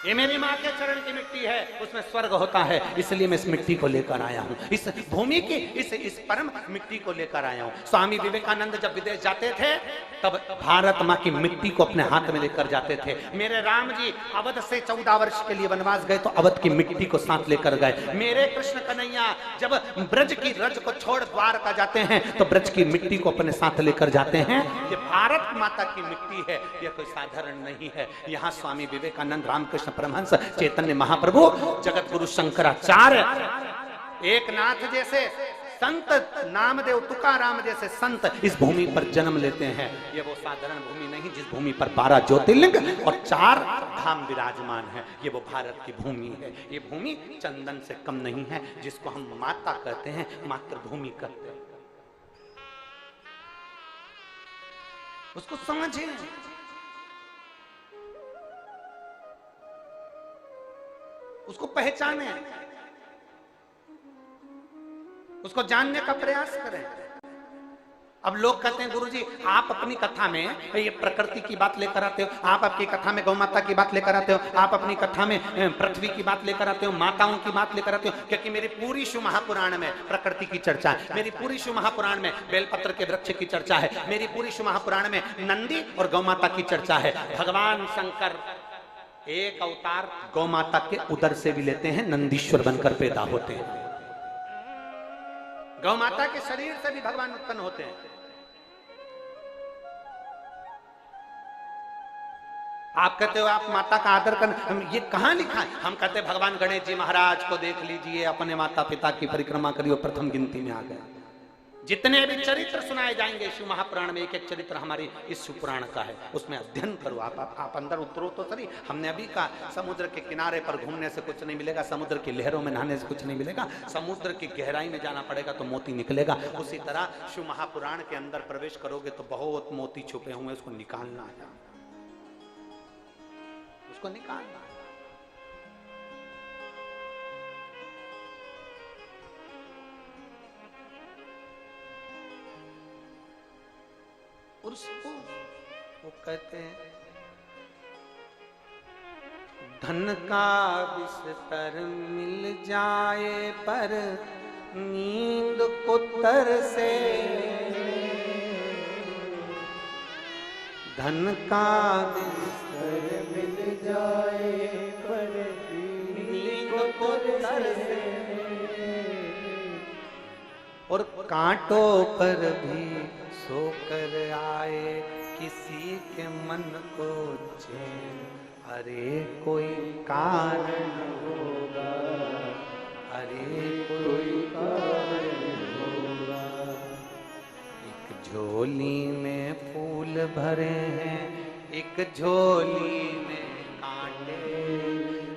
ये मेरी माँ के चरण की मिट्टी है, उसमें स्वर्ग होता है, इसलिए मैं इस मिट्टी को लेकर आया हूँ, इस भूमि की इस परम मिट्टी को लेकर आया हूँ। स्वामी विवेकानंद जब विदेश जाते थे तब भारत माँ की मिट्टी को अपने हाथ में लेकर जाते थे। मेरे राम जी अवध से 14 वर्ष के लिए वनवास गए तो अवध की मिट्टी को साथ लेकर गए। मेरे कृष्ण कन्हैया जब ब्रज की रज को छोड़ द्वारका जाते हैं तो ब्रज की मिट्टी को अपने साथ लेकर जाते हैं। ये भारत माता की मिट्टी है, ये कोई साधारण नहीं है। यहाँ स्वामी विवेकानंद, रामकृष्ण परमहंस, चैतन्य महाप्रभु, जगत गुरु शंकराचार्य, एकनाथ जैसे संत, नामदेव, तुकाराम जैसे संत इस भूमि पर जन्म लेते हैं। ये वो साधारण भूमि नहीं जिस भूमि पर 12 ज्योतिर्लिंग और 4 धाम विराजमान है। ये वो भारत की भूमि है। ये भूमि चंदन से कम नहीं है, जिसको हम माता कहते हैं, मातृभूमि कहते हैं। उसको समझें, उसको पहचाने, उसको जानने का प्रयास करें। अब लोग कहते हैं, गुरुजी आप अपनी कथा में ये प्रकृति की बात लेकर आते हो, आप आपकी कथा में गौ माता की बात लेकर आते हो, आप अपनी कथा में पृथ्वी की बात लेकर आते हो, माताओं की बात लेकर आते हो, क्योंकि मेरी पूरी शिव महापुराण में प्रकृति की चर्चा है, मेरी पूरी शिव महापुराण में बेलपत्र के वृक्ष की चर्चा है, मेरी पूरी शिव महापुराण में नंदी और गौ माता की चर्चा है। भगवान शंकर एक अवतार गौ माता के उदर से भी लेते हैं, नंदीश्वर बनकर पैदा होते हैं। गौ माता के शरीर से भी भगवान उत्पन्न होते हैं। आप कहते हो आप माता का आदर कर, ये कहां लिखा है? हम कहते हैं भगवान गणेश जी महाराज को देख लीजिए, अपने माता पिता की परिक्रमा करिए, प्रथम गिनती में आ गए। जितने भी चरित्र सुनाए जाएंगे शिव महापुराण में, एक एक चरित्र हमारी इस शिव पुराण का है, उसमें अध्ययन करो। आप अंदर उतरो तो सही। हमने अभी कहा समुद्र के किनारे पर घूमने से कुछ नहीं मिलेगा, समुद्र की लहरों में नहाने से कुछ नहीं मिलेगा, समुद्र की गहराई में जाना पड़ेगा तो मोती निकलेगा। उसी तरह शिव महापुराण के अंदर प्रवेश करोगे तो बहुत मोती छुपे हुए, उसको निकालना है, उसको निकालना है। उसको वो कहते हैं, धन का बिस्तर मिल जाए पर नींद को तरसे, धन का बिस्तर मिल जाए पर नींद को तरसे, और कांटों पर भी सोकर आए किसी के मन को चैन। अरे कोई कारण होगा, अरे कोई कारण होगा। एक झोली में फूल भरे हैं, एक झोली में कांटे,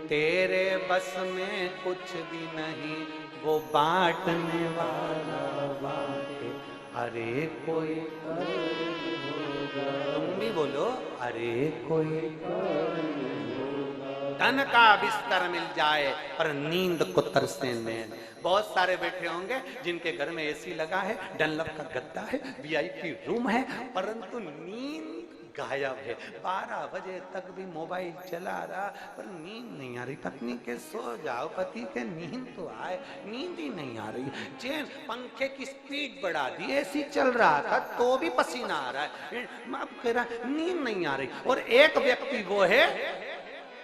तेरे बस में कुछ भी नहीं, वो बांटने वाला बांटे। अरे कोई कारण होगा, तुम भी बोलो, अरे कोई कारण होगा। धन का बिस्तर मिल जाए पर नींद को तरसे नैन। बहुत सारे बैठे होंगे जिनके घर में एसी लगा है, डनलप का गद्दा है, वीआईपी रूम है, परंतु नींद गायब है। 12 बजे तक भी मोबाइल चला रहा पर नींद नहीं आ रही। पत्नी के सो जाओ, पति के नींद तो आए, नींद ही नहीं आ रही। चैन, पंखे की स्पीड बढ़ा दी, एसी चल रहा था तो भी पसीना आ रहा है, अब कह रहा नींद नहीं आ रही। और एक व्यक्ति वो है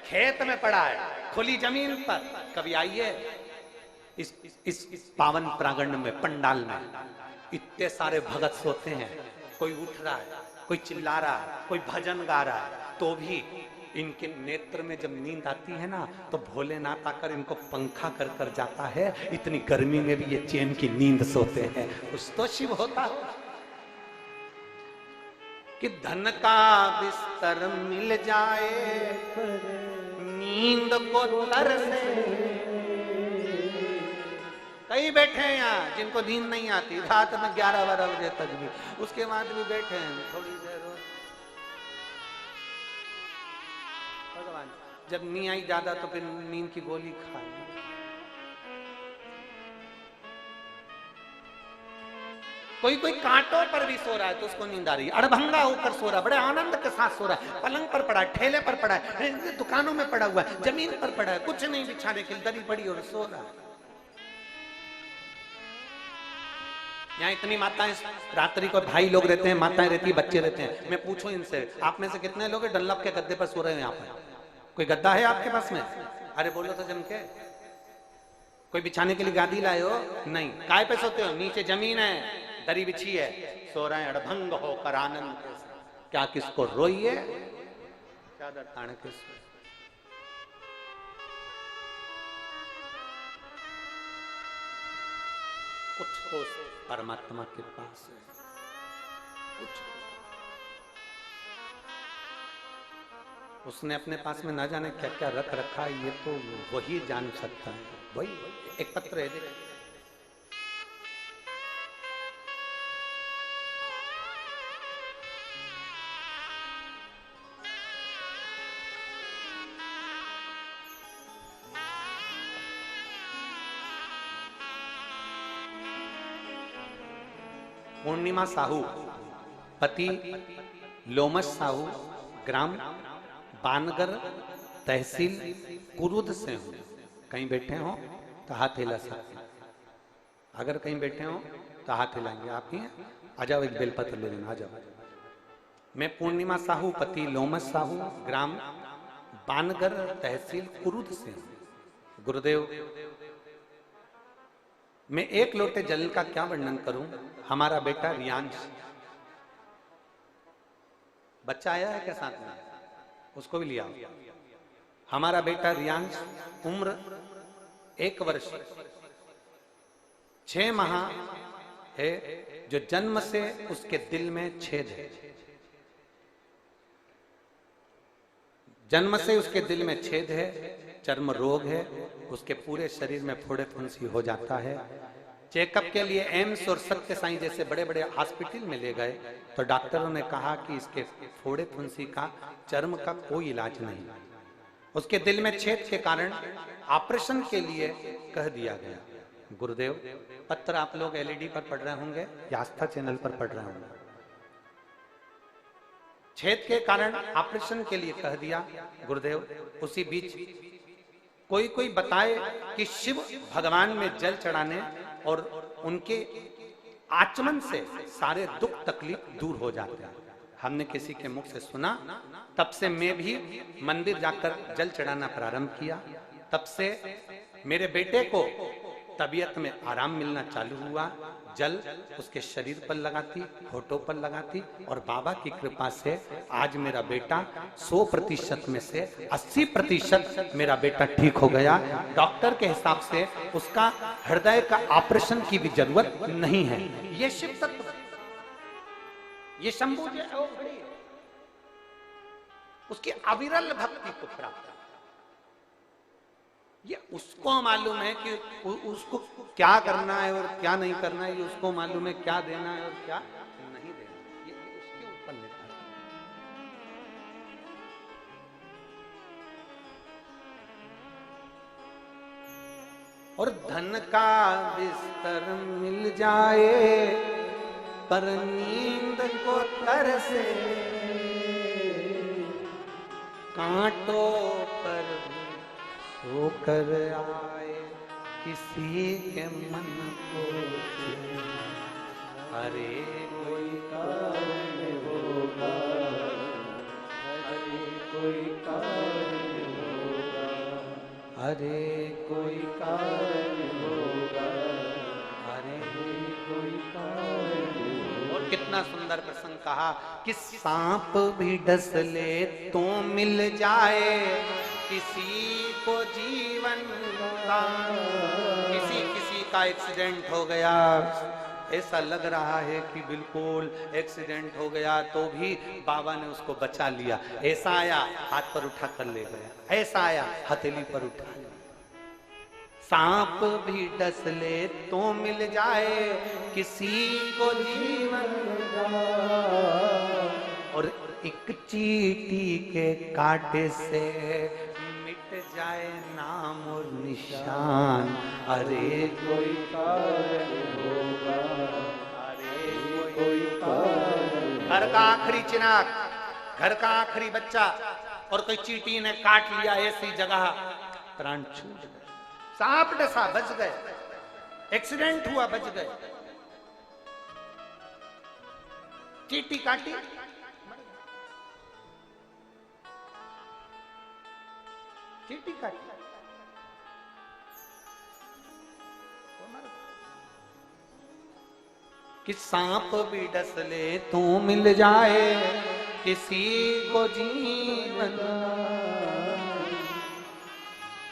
खेत में पड़ा है, खुली जमीन पर। कभी आइए इस पावन प्रांगण में, पंडाल में इतने सारे भगत सोते हैं, कोई उठ रहा है, कोई चिल्ला रहा है, कोई भजन गा रहा है, तो भी इनके नेत्र में जब नींद आती है ना तो भोलेनाथ आकर इनको पंखा कर कर जाता है। इतनी गर्मी में भी ये चैन की नींद सोते हैं। कुछ तो शिव होता है कि धन का बिस्तर मिल जाए नींद को तरसे। कई बैठे हैं यहाँ जिनको नींद नहीं आती रात में 11-12 बजे तक भी, उसके बाद भी बैठे हैं थोड़ी देर हो। भगवान जब नींद आई ज्यादा तो फिर नींद की गोली खा ली। कोई कोई कांटों पर भी सो रहा है तो उसको नींद आ रही है, अड़भंगा होकर सो रहा है, बड़े आनंद के साथ सो रहा है, पलंग पर पड़ा है, ठेले पर पड़ा है, दुकानों में पड़ा हुआ है, जमीन पर पड़ा है, कुछ नहीं बिछाने के लिए दरी पड़ी और सो रहा है। यहाँ इतनी माताएं, रात्रि को भाई लोग रहते हैं, माताएं रहती है, बच्चे रहते हैं। मैं पूछूं इनसे, आप में से कितने लोग डल्लप के गद्दे पर सो रहे हैं? यहाँ पर कोई गद्दा है आपके पास में? अरे बोलो तो जम के। कोई बिछाने के लिए गादी लाए हो? नहीं। काय पे सोते हो? नीचे जमीन है, दरी बिछी है, सो रहे हैं अड़भंग होकर आनंद के साथ। क्या किसको रोइए, क्या दर्ताने किसको? कुछ तो परमात्मा के पास है, कुछ उसने अपने पास में ना जाने क्या क्या रख रखा है, ये तो वही जान सकता है। वही एक पत्र है, देख पूर्णिमा साहू, पति लोमस साहू, ग्राम बानगर, तहसील कुरुद से हो। कहीं बैठे हो तो हाथ हिला सकते, अगर कहीं बैठे हो तो हाथ हिलाएंगे। आप ही आ जाओ, एक बेलपत्र ले लेना, आ जाओ। मैं पूर्णिमा साहू, पति लोमस साहू, ग्राम बानगर, तहसील कुरुद से हूं। गुरुदेव, मैं एक लोटे जल का क्या वर्णन करूं। हमारा बेटा रियांश, बच्चा आया है क्या साथ में? उसको भी लिया। हमारा बेटा रियांश, उम्र 1 वर्ष 6 माह है, जो जन्म से उसके दिल में छेद है। जन्म से उसके दिल में छेद है, चर्म रोग है, उसके पूरे शरीर में फोड़े फुंसी हो जाता है। चेकअप के लिए एम्स और सत्य साई जैसे बड़े बड़े हॉस्पिटल में ले गए तो डॉक्टरों ने कहा कि इसके फोड़े फुंसी का, चर्म का कोई इलाज नहीं। उसके दिल में छेद के कारण ऑपरेशन के लिए कह दिया गया। गुरुदेव, पत्र आप लोग एलईडी पर पढ़ रहे होंगे या आस्था चैनल पर पढ़ रहे होंगे। छेद के कारण ऑपरेशन के लिए कह दिया। गुरुदेव, उसी बीच कोई कोई बताए कि शिव भगवान में जल चढ़ाने और उनके आचमन से सारे दुख तकलीफ दूर हो जाते हैं। हमने किसी के मुख से सुना, तब से मैं भी मंदिर जाकर जल चढ़ाना प्रारंभ किया। तब से मेरे बेटे को तबीयत में आराम मिलना चालू हुआ। जल उसके शरीर पर लगाती, होठों पर लगाती, और बाबा की कृपा से आज मेरा बेटा 100% में से 80% मेरा बेटा ठीक हो गया। डॉक्टर के हिसाब से उसका हृदय का ऑपरेशन की भी जरूरत नहीं है। ये शिव तत्व, ये शंभू जी उसकी अविरल भक्ति को प्राप्त, ये उसको मालूम है कि उसको क्या करना है और क्या नहीं करना है। ये उसको मालूम है क्या देना है और क्या नहीं देना। ये उसके ऊपर निर्भर है। और धन का बिस्तर मिल जाए पर नींद को तरसे, कांटों पर होकर आए किसी के मन को। अरे कोई कारण होगा, अरे कोई कारण होगा, अरे कोई कारण होगा, अरे कोई कारण होगा। और कितना सुंदर प्रसंग कहा कि सांप भी डस ले तो मिल जाए किसी को जीवन का। किसी का एक्सीडेंट हो गया, ऐसा लग रहा है कि बिल्कुल एक्सीडेंट हो गया, तो भी बाबा ने उसको बचा लिया। ऐसा आया हाथ पर उठा कर ले गया, ऐसा आया हथेली पर उठा लिया। सांप भी डस ले तो मिल जाए किसी को जीवन, और एक चींटी के कांटे से मिट जाए नाम और निशान। अरे कोई कारण होगा, अरे कोई कारण घर का आखिरी चिराग, घर का आखिरी बच्चा, और कोई चींटी ने काट लिया ऐसी जगह, प्राण छूट गए। सांप डसा बच गए, एक्सीडेंट हुआ बच गए, चींटी काटी चींटी काटी वो मर गए। कि सांप भी डस ले तो मिल जाए किसी को जीवन,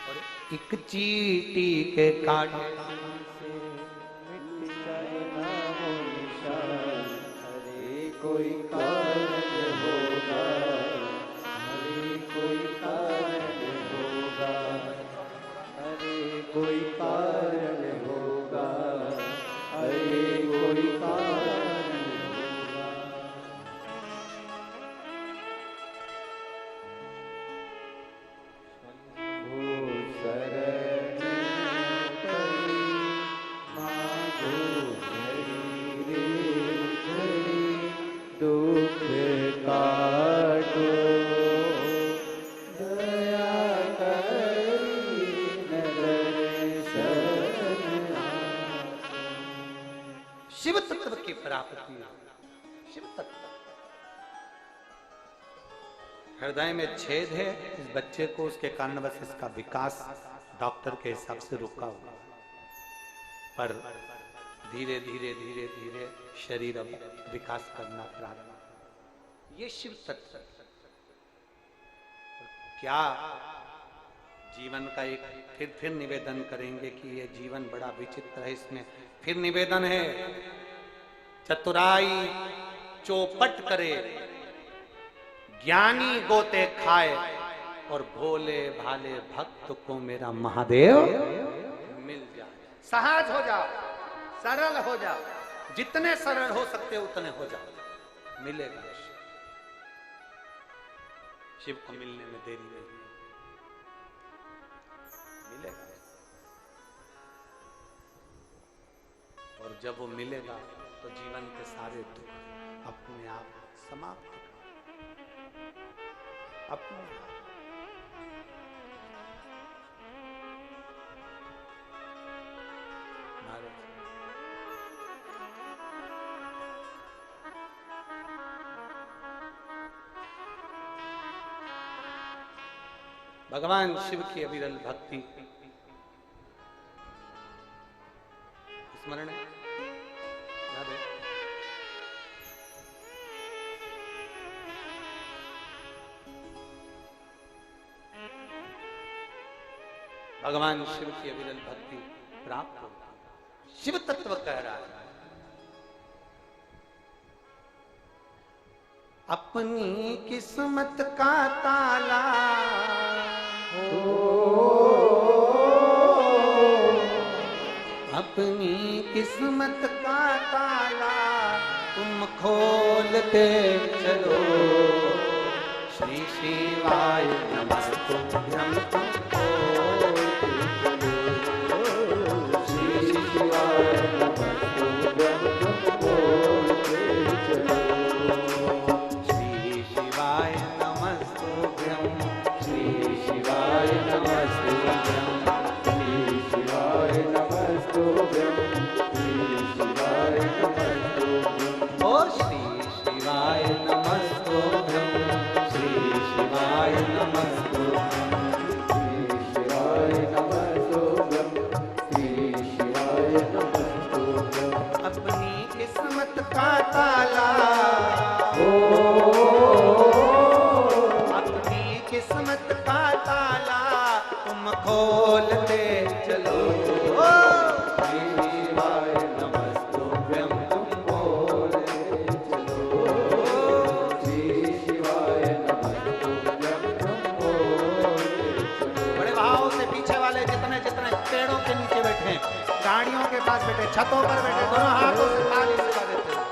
और एक चींटी के काटे से मिट जाए नाम और निशान। अरे कोई कारण होगा, अरे कोई कारण होगा, अरे कोई कारण होगा, अरे कोई कारण होगा। शंभु शरण करी माधो हरि रे हरि, दुख काटो दया करी दर्शन। शिव तत्व की प्राप्ति, शिव तत्व हृदय में छेद है इस बच्चे को, उसके कारणवश इसका विकास डॉक्टर के हिसाब से रुका हुआ, पर धीरे धीरे धीरे धीरे शरीर अब विकास करना प्रारंभ। ये शिव तत्व क्या जीवन का एक फिर निवेदन करेंगे कि ये जीवन बड़ा विचित्र है। इसमें फिर निवेदन है, चतुराई चौपट करे, ज्ञानी गोते खाए, और भोले भाले भक्त को मेरा महादेव मिल जाए। सहज हो जाओ, सरल हो जाओ, जितने सरल हो सकते उतने हो जाओ, मिलेगा शिव को मिलने में देरी नहीं, मिलेगा। और जब वो मिलेगा तो जीवन के सारे दुख अपने आप समाप्त अपने आप। भगवान शिव की अविरल भक्ति स्मरण है, याद है? भगवान शिव की अविरल भक्ति प्राप्त हो। शिव तत्व कह रहा है अपनी किस्मत का ताला, अपनी किस्मत का ताला तुम खोलते चलो। श्री शिवाय नमस्तुभ्यं तुम खोलते चलो। श्री शिवाय नमस्तुभ्यं तुम बोलते चलो। श्री शिवाय नमस्तुभ्यं, श्री शिवाय नमस्तुभ्यं, श्री शिवाय नमस्तुभ्यं, श्री शिवाय नमस्तुभ्यं। ओ श्री शिवाय नमस्तुभ्यं, श्री शिवाय नमस्तुभ्यं, श्री शिवाय नमस्तुभ्यं, श्री शिवाय नमस्तुभ्यं। अपनी किस्मत का ताला, अपनी किस्मत का ताला तुम खोलते चलो। श्री शिवाय नमस्तुभ्यं तुम बोलते चलो। श्री शिवाय नमस्तुभ्यं तुम बोलते चलो। बड़े भाव से पीछे वाले जितने जितने पेड़ों के में छतों पर बैठे दोनों हाथों से ताली बजा देते हैं।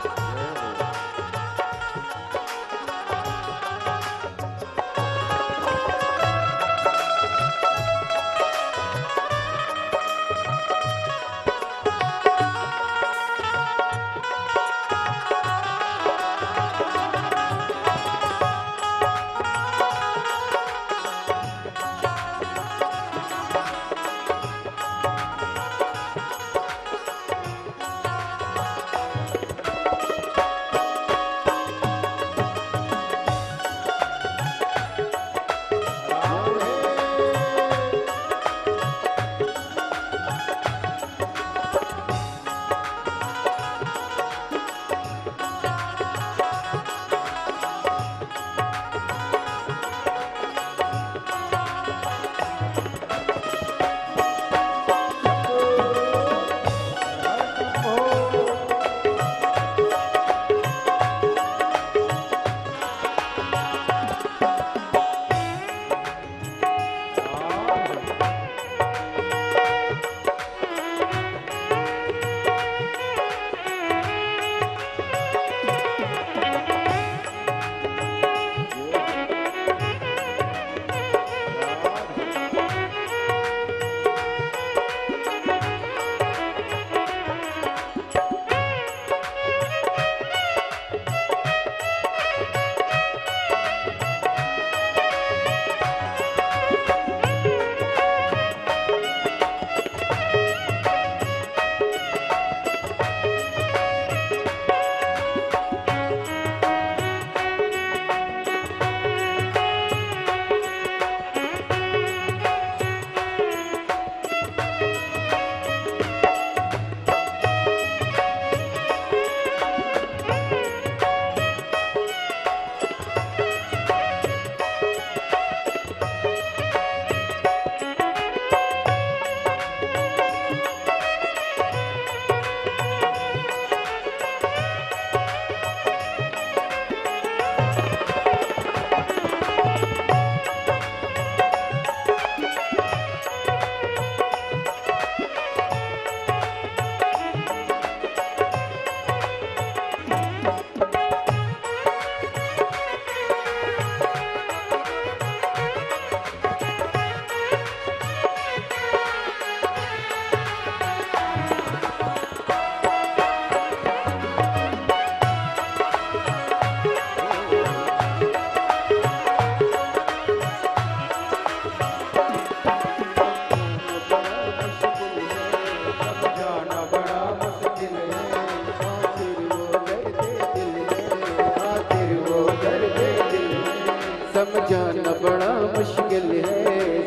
समझाना बड़ा मुश्किल है,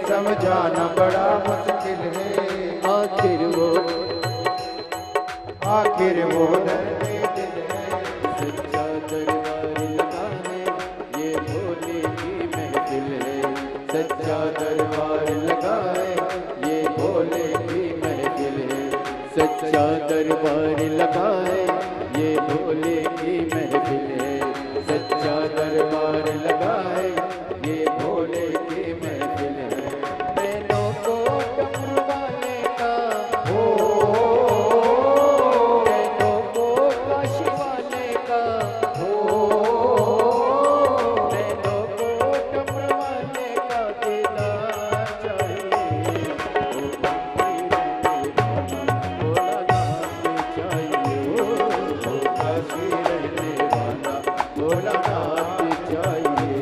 समझाना बड़ा मुश्किल है। आखिर वो दर्द दिल है, सच्चा दरबार लगा है, ये भोले की महफिल है। सच्चा दरबार लगा है, ये भोले की महफिल है। सच्चा दरबार लगा है, ये भोले की महफिल है। सच्चा दरबार लगा है, ये भोले की महफिल है। नैनों को डमरू वाले का हो, नैनों को काशी वाले का हो, नैनों को डमरू वाले का दीदार चाहिए। ओ काशी रहने वाला भोलानाथ चाहिए।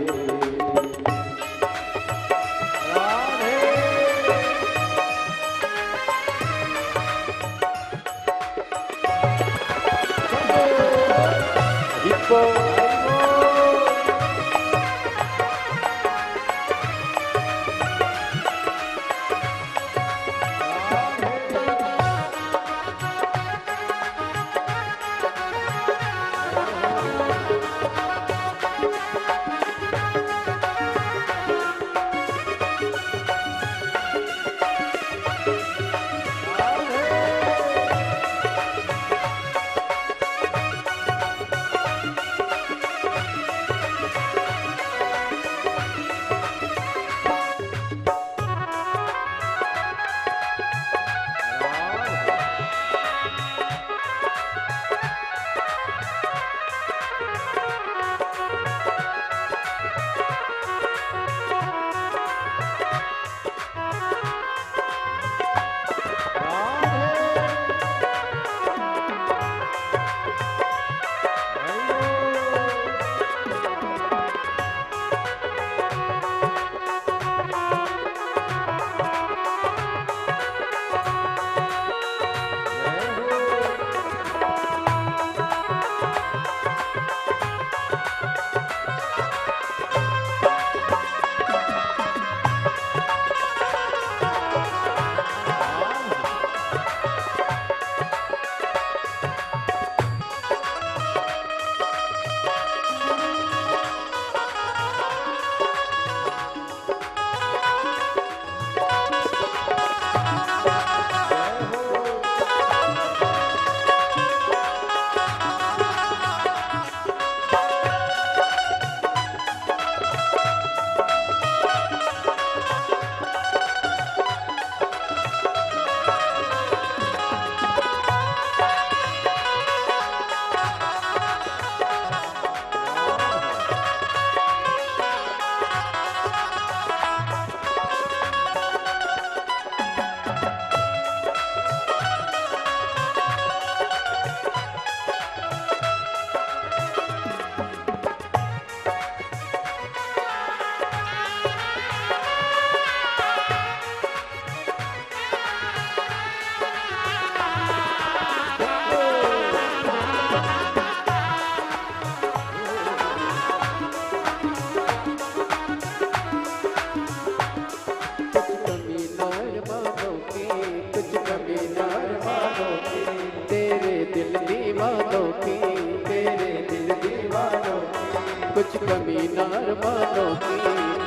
कमी न अरमानों की,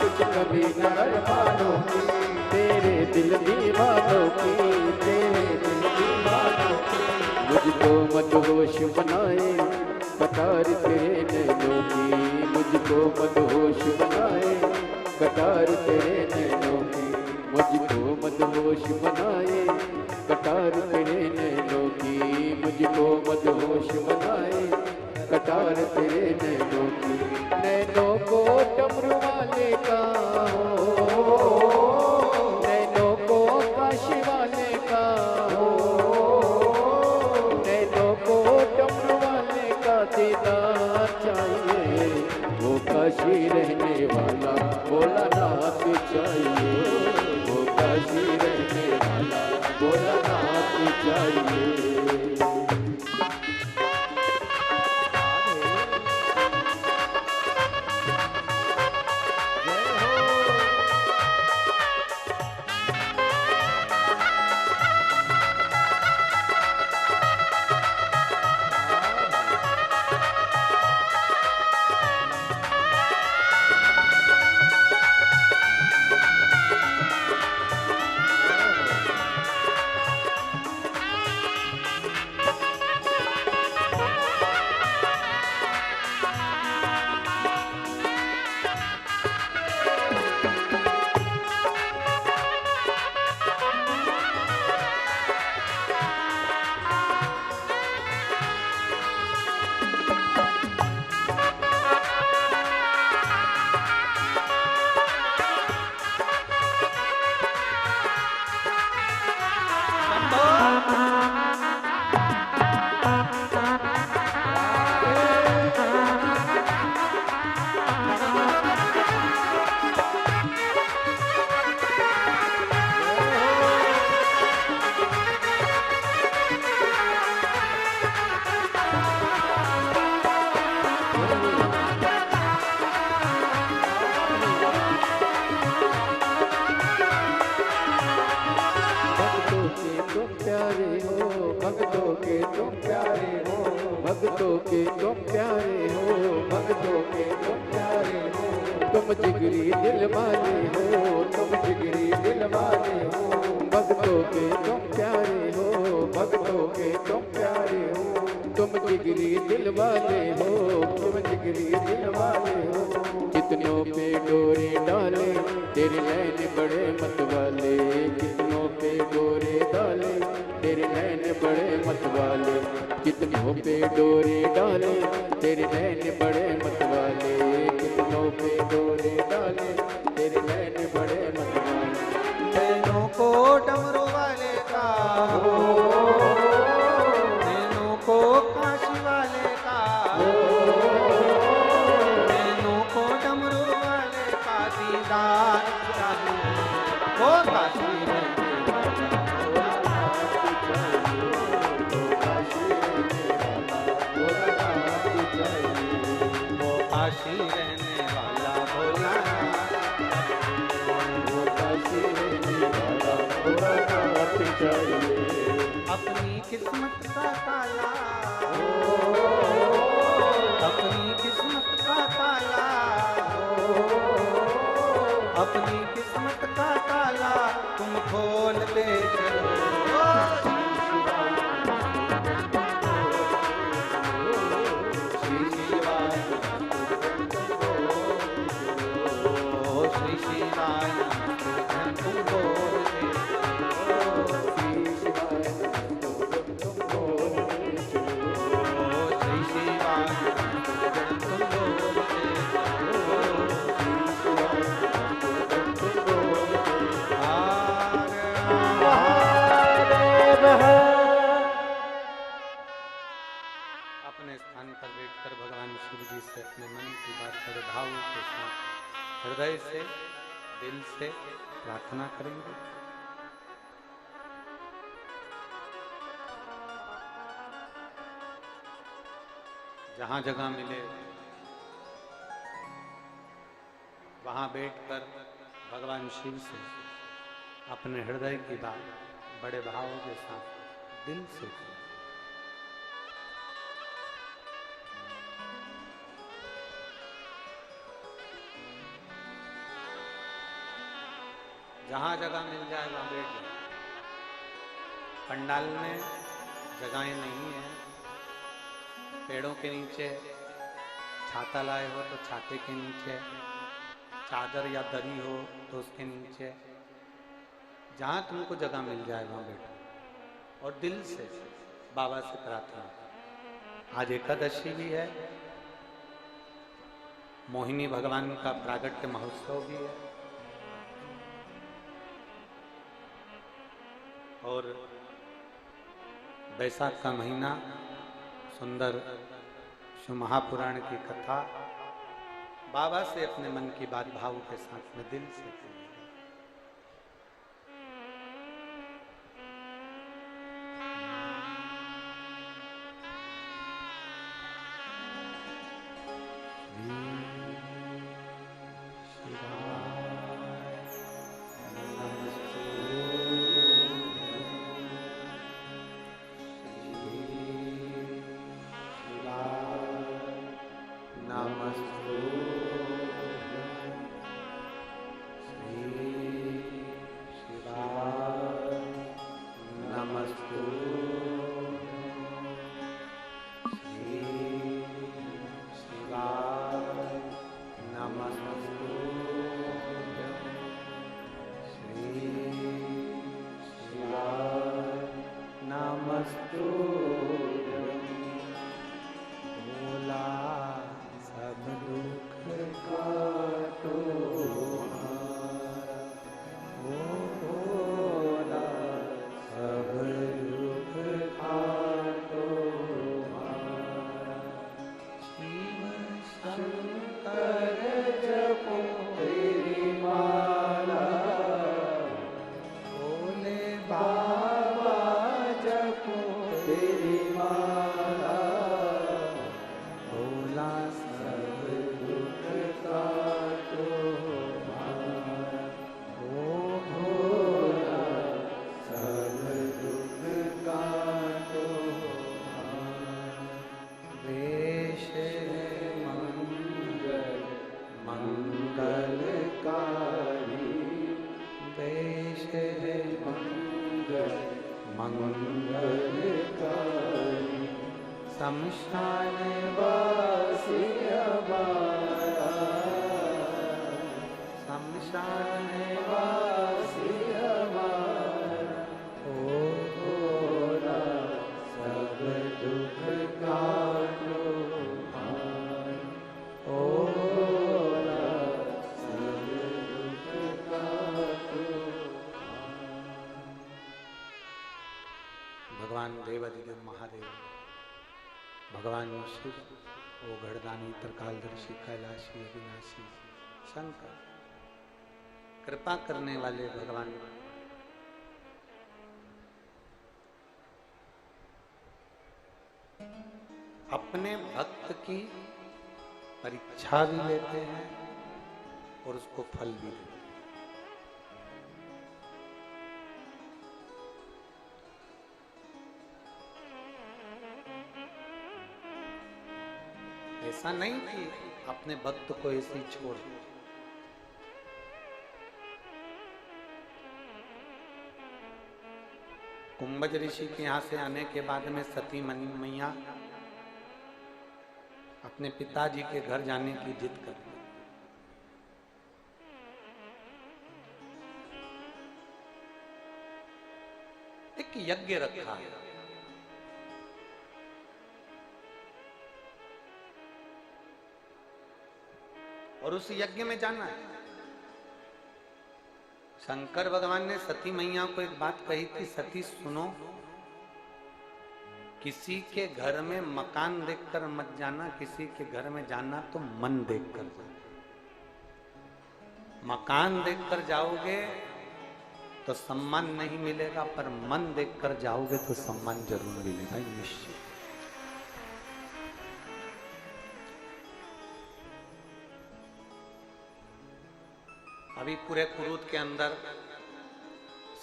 कुछ कमी न अरमानों की, तेरे दिल दीवानों की, तेरे दिल दीवानों की। मुझको मदहोश बनाए कटार तेरे नैनों की, मुझको मदहोश बनाए कटार तेरे नैनों की, मुझको मदहोश बनाए कटार तेरे नैनों की, मुझको मदहोश बनाए कटार तेरे नैनों की। नैनों को डमरू वाले का हो, नैनों को काशी वाले का हो, नैनों को डमरू वाले का दीदार चाहिए। वो काशी रहने वाला भोलानाथ चाहिए, वो काशी रहने वाला भोलानाथ चाहिए। भक्तों के तुम प्यारे हो, भक्तों के तुम प्यारे हो, भक्तों के तुम प्यारे हो। तुम जिगरी दिल वाले हो, तुम जिगरी दिल वाले हो, भक्तों के तुम प्यारे हो, भक्तों के तुम प्यारे हो। तुम जिगरी दिल वाले हो, तुम जिगरी दिल वाले हो। कितनों पे डोरे डाले तेरे नैन बड़े मत वाले, कितनों पे डोरे डाले तेरे नैन बड़े मत वाले, कितनों पे डोरे डाले तेरे नैन बड़े मत वाले, कितनों पे डोरे डाले तेरे नैन बड़े मत वाले। नैनों को डमरू वाले का हो, नैनों को काशी वाले का हो, नैनों को डमरू वाले का दीदार चाहिए। वो काशी काशी रहने वाला भोलानाथ, वो काशी रहने वाला भोलानाथ चाहिए। अपनी किस्मत का ताला, अपनी किस्मत का ताला, अपनी किस्मत का ताला तुम खोल ले चलो। अपने स्थान पर बैठकर भगवान शिव जी से अपने मन की बात श्रद्धाओं के साथ हृदय से दिल से प्रार्थना करेंगे। जहां जगह मिले वहां बैठकर भगवान शिव से अपने हृदय की बात बड़े भावों के साथ दिल से करें। जहां जगह मिल जाए वहां बैठ जाए। पंडाल में जगहें नहीं है, पेड़ों के नीचे, छाता लाए हो तो छाते के नीचे, चादर या दरी हो तो उसके नीचे, जहां तुमको जगह मिल जाए वहां बैठो और दिल से बाबा से प्रार्थना। आज एकादशी भी है, मोहिनी भगवान का प्रागट्य महोत्सव भी है और बैसाख का महीना, सुंदर शिव महापुराण की कथा बाबा से अपने मन की बात भाव के साथ में दिल से कहिए। भगवान देवाधिदेव महादेव, भगवान शिव, ओ घड़दानी, त्रिकालदर्शी, कैलाशी, अविनाशी, शंकर, कृपा करने वाले भगवान, अपने भक्त की परीक्षा भी लेते हैं और उसको फल भी देते हैं। ऐसा नहीं कि अपने भक्त को ऐसे ही छोड़ दो। कुंभज ऋषि के यहां से आने के बाद में सती मैया अपने पिताजी के घर जाने की जिद कर दी। एक यज्ञ रखा है, और उस यज्ञ में जाना है। शंकर भगवान ने सती मैया को एक बात कही थी, सती सुनो, किसी के घर में मकान देखकर मत जाना, किसी के घर में जाना तो मन देखकर जाना। मकान देखकर जाओगे तो सम्मान नहीं मिलेगा, पर मन देखकर जाओगे तो सम्मान जरूर मिलेगा, निश्चित। अभी पूरे कुरूद के अंदर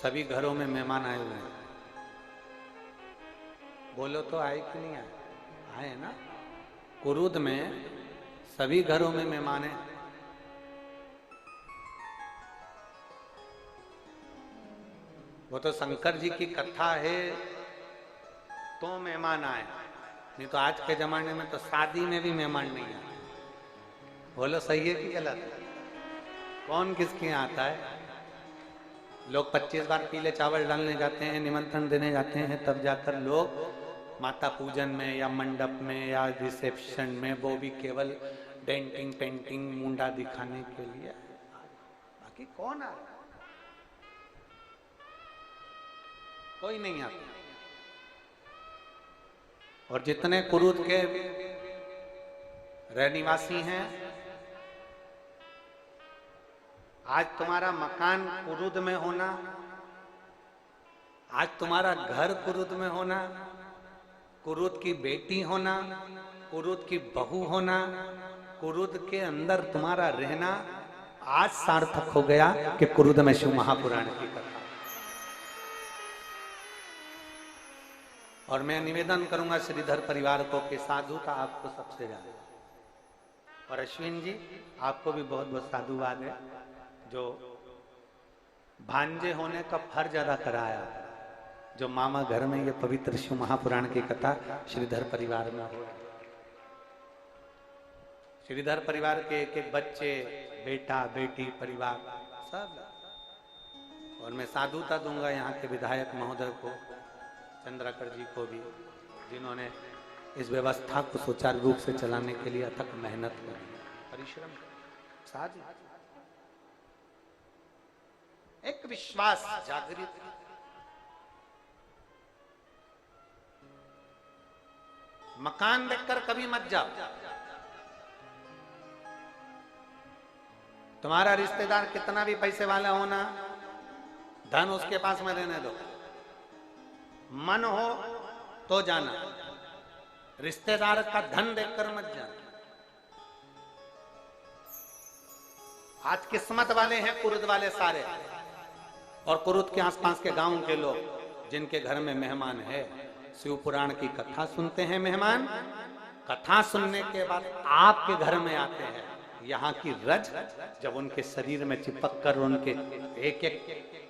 सभी घरों में मेहमान आए हुए हैं। बोलो तो आए कि नहीं आए? आए ना। कुरूद में सभी घरों में मेहमान हैं। वो तो शंकर जी की कथा है तो मेहमान आए, नहीं तो आज के जमाने में तो शादी में भी मेहमान नहीं आए। बोलो सही है कि गलत? कौन किसके यहाँ आता है? लोग 25 बार पीले चावल डालने जाते हैं, निमंत्रण देने जाते हैं, तब जाकर लोग माता पूजन में या मंडप में या रिसेप्शन में, वो भी केवल डेंटिंग पेंटिंग मुंडा दिखाने के लिए। बाकी कौन आ रहा? कोई नहीं आता। और जितने कुरूद के रहनिवासी हैं, आज तुम्हारा मकान कुरूद में होना, आज तुम्हारा घर कुरूद में होना, कुरूद की बेटी होना, कुरूद की बहू होना, कुरूद के अंदर तुम्हारा रहना आज सार्थक हो गया कि कुरूद में शिव महापुराण की कथा। और मैं निवेदन करूंगा श्रीधर परिवार को कि साधुता आपको सबसे ज्यादा, और अश्विन जी आपको भी बहुत बहुत साधुवाद है जो भांजे होने का फर्ज अदा कराया, जो मामा घर में ये पवित्र शिव महापुराण की कथा श्रीधर परिवार में हो। श्रीधर परिवार के एक एक बच्चे, बेटा बेटी, परिवार सब। और मैं साधुता दूंगा यहाँ के विधायक महोदय को, चंद्राकर जी को भी, जिन्होंने इस व्यवस्था को सुचारू रूप से चलाने के लिए अथक मेहनत करी, परिश्रम करी। साधु एक विश्वास जागृत, मकान देखकर कभी मत जाओ। तुम्हारा रिश्तेदार कितना भी पैसे वाला होना, धन उसके पास में रहने दो, मन हो तो जाना, रिश्तेदार का धन देखकर मत जाना। आज किस्मत वाले हैं कुरुद वाले सारे, और कुरुद के आसपास के गांव के लोग जिनके घर में मेहमान है, शिव पुराण की कथा सुनते हैं मेहमान, कथा सुनने के बाद आपके घर में आते हैं। यहाँ की रज जब उनके शरीर में चिपक कर उनके एक एक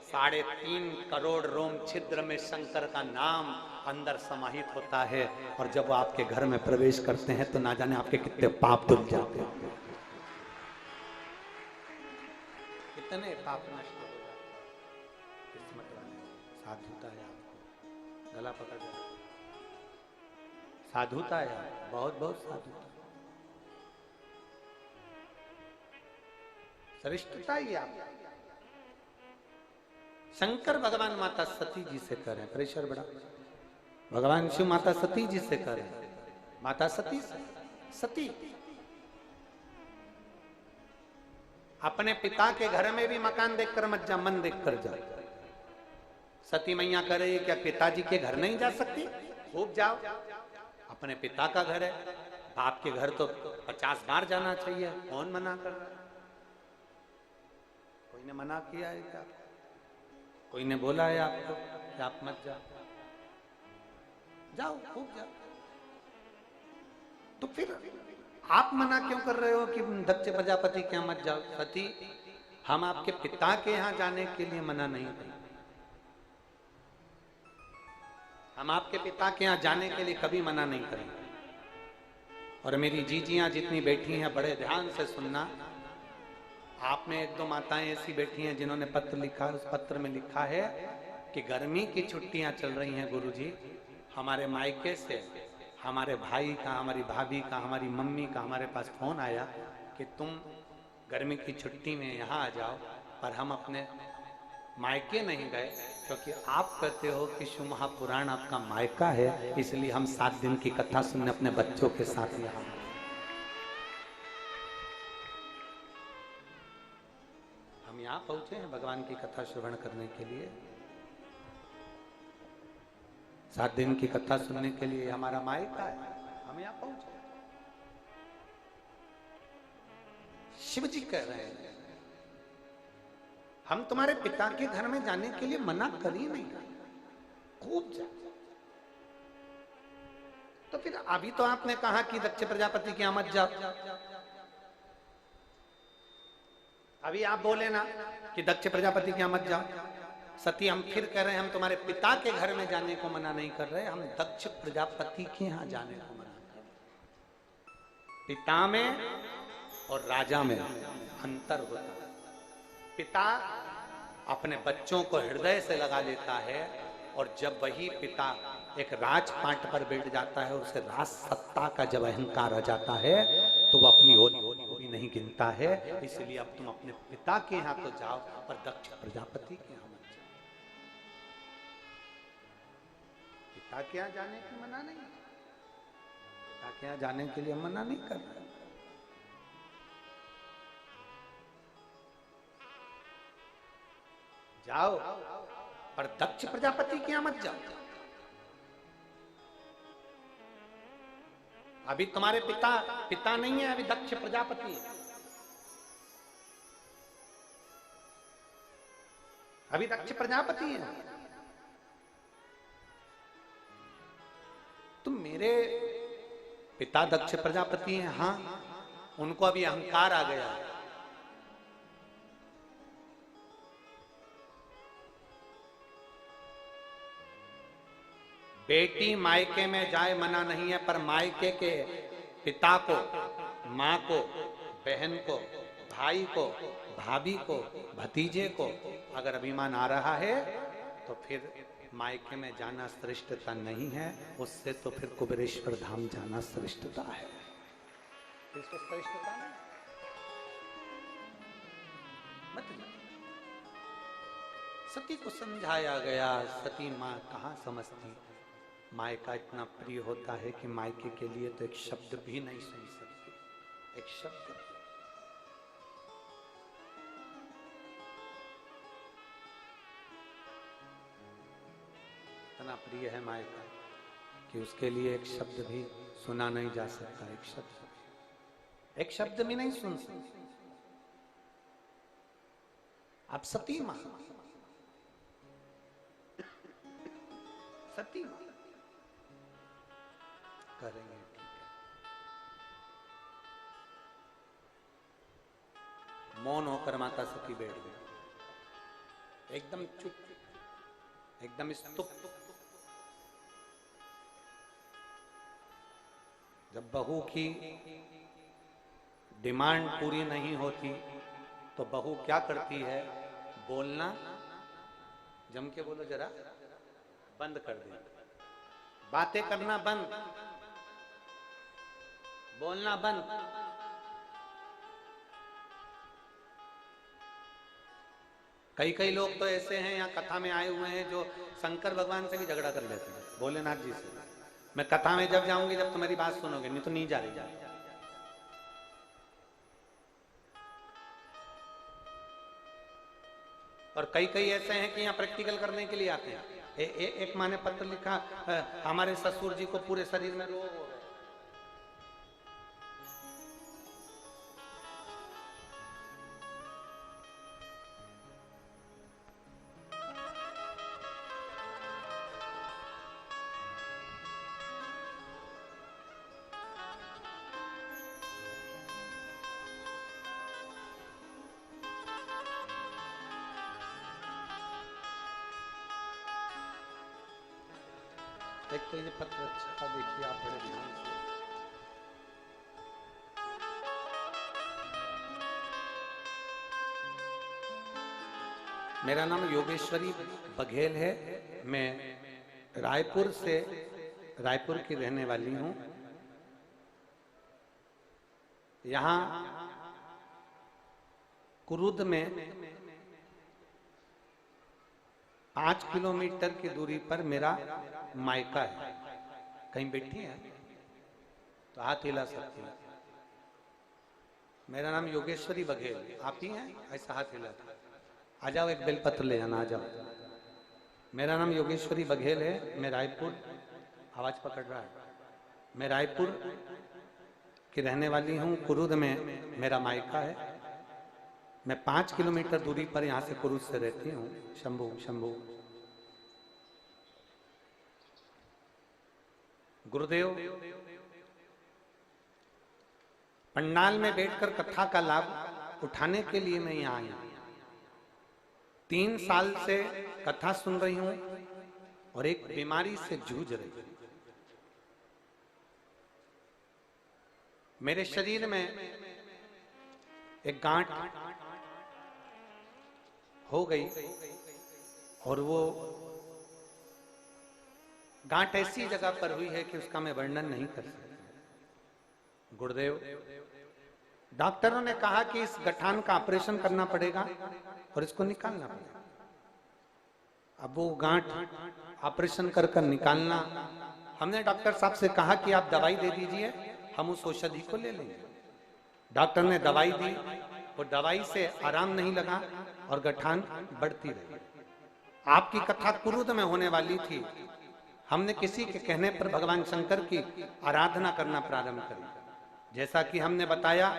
3.5 करोड़ रोम छिद्र में शंकर का नाम अंदर समाहित होता है, और जब आपके घर में प्रवेश करते हैं तो ना जाने आपके कितने पाप धुल जाते हैं, कितने पाप नष्ट हो जाते। किस्मत वाले साधुता है, आपको गला पकड़ जाए, साधुता है, बहुत बहुत साधुता, श्रेष्ठता ही आप। शंकर भगवान माता सती जी से करें, प्रेशर बड़ा, भगवान शिव माता सती जी से करें, माता सती सती अपने पिता के घर में भी मकान देखकर मत जा, मन देखकर जा। सती मैया करे क्या पिताजी के घर नहीं जा सकती? खूब जाओ, अपने पिता का घर है, बाप के घर तो 50 बार जाना चाहिए, कौन मना कर रहा है? कोई ने मना किया है क्या? कोई ने बोला है आपको कि आप मत जाओ? जाओ, खूब जाओ। तो फिर आप मना क्यों कर रहे हो कि दक्ष प्रजापति के यहाँ मत जाओ? सती, हम आपके पिता के यहाँ जाने के लिए मना नहीं कर, हम आपके पिता के यहाँ जाने के लिए कभी मना नहीं करेंगे। और मेरी जीजियां जितनी बैठी हैं, बड़े ध्यान से सुनना। आप में 1-2 माताएं ऐसी बैठी हैं जिन्होंने पत्र लिखा, उस पत्र में लिखा है कि गर्मी की छुट्टियां चल रही हैं गुरुजी, हमारे मायके से हमारे भाई का, हमारी भाभी का, हमारी मम्मी का हमारे पास फोन आया कि तुम गर्मी की छुट्टी में यहाँ आ जाओ, पर हम अपने मायके नहीं गए क्योंकि आप कहते हो कि शिव महापुराण आपका मायका है, इसलिए हम 7 दिन की कथा सुनने अपने बच्चों के साथ यहाँ। हम यहाँ पहुंचे हैं भगवान की कथा श्रवण करने के लिए, 7 दिन की कथा सुनने के लिए हमारा मायका है, हम यहाँ पहुंचे। शिव जी कह रहे हैं हम तुम्हारे पिता के घर में जाने के लिए मना कर ही नहीं, खूब जा। तो फिर अभी तो आपने कहा कि दक्ष प्रजापति की मत जाओ, अभी आप बोले ना कि दक्ष प्रजापति की मत जाओ, सती हम फिर कह रहे हैं, हम तुम्हारे पिता के घर में जाने को मना नहीं कर रहे, हम दक्ष प्रजापति के यहाँ जाने को मना कर रहे। पिता में और राजा में अंतर होता है। पिता अपने बच्चों को हृदय से लगा लेता है, और जब वही पिता एक राजपाट पर बैठ जाता है और उसे राज सत्ता का जब अहंकार आ जाता है, तो वो अपनी होली को भी नहीं गिनता है। इसलिए अब तुम अपने पिता के यहाँ तो जाओ, पर दक्ष प्रजापति के यहाँ मत जाओ। पिता के यहाँ जाने की मना नहीं, पिता के यहाँ जाने के लिए मना नहीं कर रहे। जाओ, पर दक्ष प्रजापति के यहाँ मत जाओ। अभी तुम्हारे पिता नहीं है, अभी दक्ष प्रजापति है। अभी दक्ष प्रजापति है। तुम मेरे पिता दक्ष प्रजापति हैं, हाँ, उनको अभी अहंकार आ गया है। बेटी मायके में जाए मना नहीं है, पर मायके के पिता को, माँ को, बहन को, भाई को, भाभी को, भतीजे को अगर अभिमान आ रहा है, तो फिर मायके में जाना श्रेष्ठता नहीं है, उससे तो फिर कुबेरेश्वर धाम जाना श्रेष्ठता है। इसको श्रेष्ठता नहीं मत। सती को समझाया गया, सती माँ कहाँ समझती। मायका इतना प्रिय होता है कि मायके के लिए तो एक शब्द भी नहीं सुन सकती, एक शब्द। इतना प्रिय है मायका कि उसके लिए एक शब्द भी सुना नहीं जा सकता, एक शब्द भी नहीं सुन सकती। अब सती मां, सती मां करेंगे, ठीक है। मौन होकर माता सती बैठ गई, एकदम चुप, एकदम स्तुप। जब बहू की डिमांड पूरी नहीं होती तो बहू क्या करती है? बोलना, जम के बोलो जरा, बंद कर दे, बातें करना बंद, बोलना बंद। कई लोग तो ऐसे हैं यहाँ कथा में आए हुए हैं जो शंकर भगवान से भी झगड़ा कर लेते हैं, भोलेनाथ जी से। मैं कथा में जब जाऊंगी, जब तुम्हारी बात सुनोगे, नहीं तो नहीं जा रही। और कई ऐसे हैं कि यहाँ प्रैक्टिकल करने के लिए आते हैं। एक माँ ने पत्र लिखा, हमारे ससुर जी को पूरे शरीर में रोग हो गए। एक तो ये पत्र अच्छा देखिए आप बड़े ध्यान से। मेरा नाम योगेश्वरी बघेल है, मैं रायपुर की रहने वाली हूं। यहां कुरुद में 5 किलोमीटर की दूरी पर मेरा मायका है। कहीं बैठी है तो हाथ हिला सकती है। मेरा नाम योगेश्वरी बघेल, आप ही हैं? ऐसा हाथ हिला, आ जाओ, एक बेलपत्र ले जाना, आ जाओ। मेरा नाम योगेश्वरी बघेल है, मैं रायपुर, आवाज पकड़ रहा है, मैं रायपुर की रहने वाली हूँ। कुरुद में मेरा मायका है। मैं 5 किलोमीटर दूरी पर यहाँ से कुरुद से रहती हूँ। शंभू गुरुदेव, पंडाल में बैठकर कथा का लाभ उठाने के लिए मैं यहाँ आई। 3 साल से कथा सुन रही हूं और एक बीमारी से जूझ रही हूं। मेरे शरीर में एक गांठ हो गई और वो गांठ ऐसी जगह पर हुई है कि उसका मैं वर्णन नहीं कर सकता। गुरुदेव, डॉक्टरों ने कहा कि इस गठान का ऑपरेशन करना पड़ेगा और इसको निकालना पड़ेगा। अब वो गांठ ऑपरेशन कर कर निकालना, हमने डॉक्टर साहब से कहा कि आप दवाई दे दीजिए, हम उस औषधि को ले लेंगे। डॉक्टर ने दवाई दी, वो दवाई से आराम नहीं लगा और गठान बढ़ती रही। आपकी कथा कुरुद में होने वाली थी, हमने किसी के कहने पर भगवान शंकर की आराधना करना प्रारंभ करी। जैसा कि हमने बताया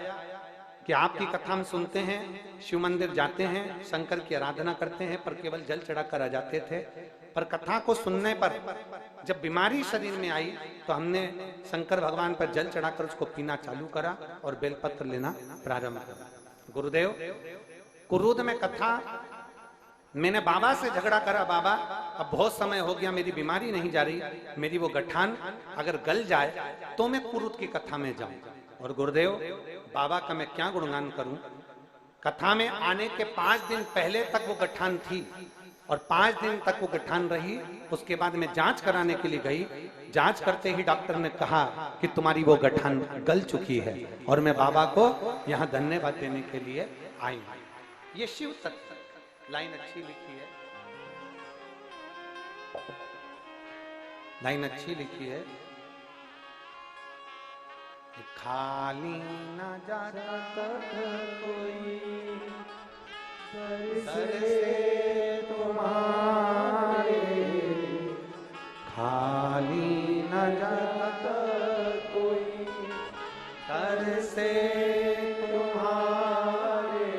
कि आपकी कथा हम सुनते हैं, शिव मंदिर जाते हैं, शंकर की आराधना करते हैं, पर केवल जल चढ़ाकर आ जाते थे। पर कथा को सुनने पर जब बीमारी शरीर में आई तो हमने शंकर भगवान पर जल चढ़ाकर उसको पीना चालू करा और बेलपत्र लेना प्रारंभ करा। गुरुदेव, कुरुद में कथा, मैंने बाबा से झगड़ा करा, बाबा अब बहुत समय हो गया, मेरी बीमारी नहीं जा रही, मेरी वो गठान अगर गल जाए तो मैं कुरुद की कथा में जाऊं। और गुरुदेव, बाबा का मैं क्या गुणगान करूं। कथा में आने के 5 दिन पहले तक वो गठान थी और 5 दिन तक वो गठान रही। उसके बाद मैं जांच कराने के लिए गई। जांच करते ही डॉक्टर ने कहा कि तुम्हारी वो गठान गल चुकी है और मैं बाबा को यहाँ धन्यवाद देने के लिए आई हूं। ये शिव तत्व लाइन अच्छी लिखी है, लाइन अच्छी लिखी है। खाली न जाता कोई सर से तुम्हारे, खाली न जाता कोई सर से तुम्हारे,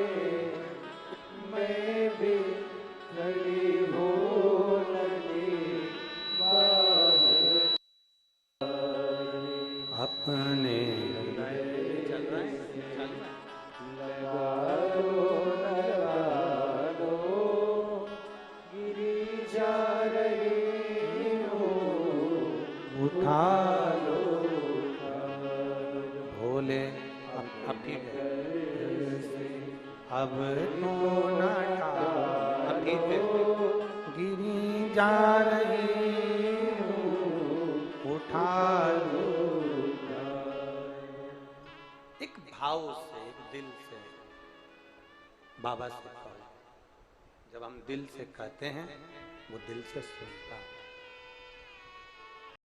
मैं भी खड़ी हो लगी अपने भोले, अब ठीक है, अब तो अब ठीक है, गिरी जा रही हूँ, उठा लो। एक भाव से, एक दिल से बाबा से कहो। जब हम दिल से कहते हैं वो दिल से सुनता है।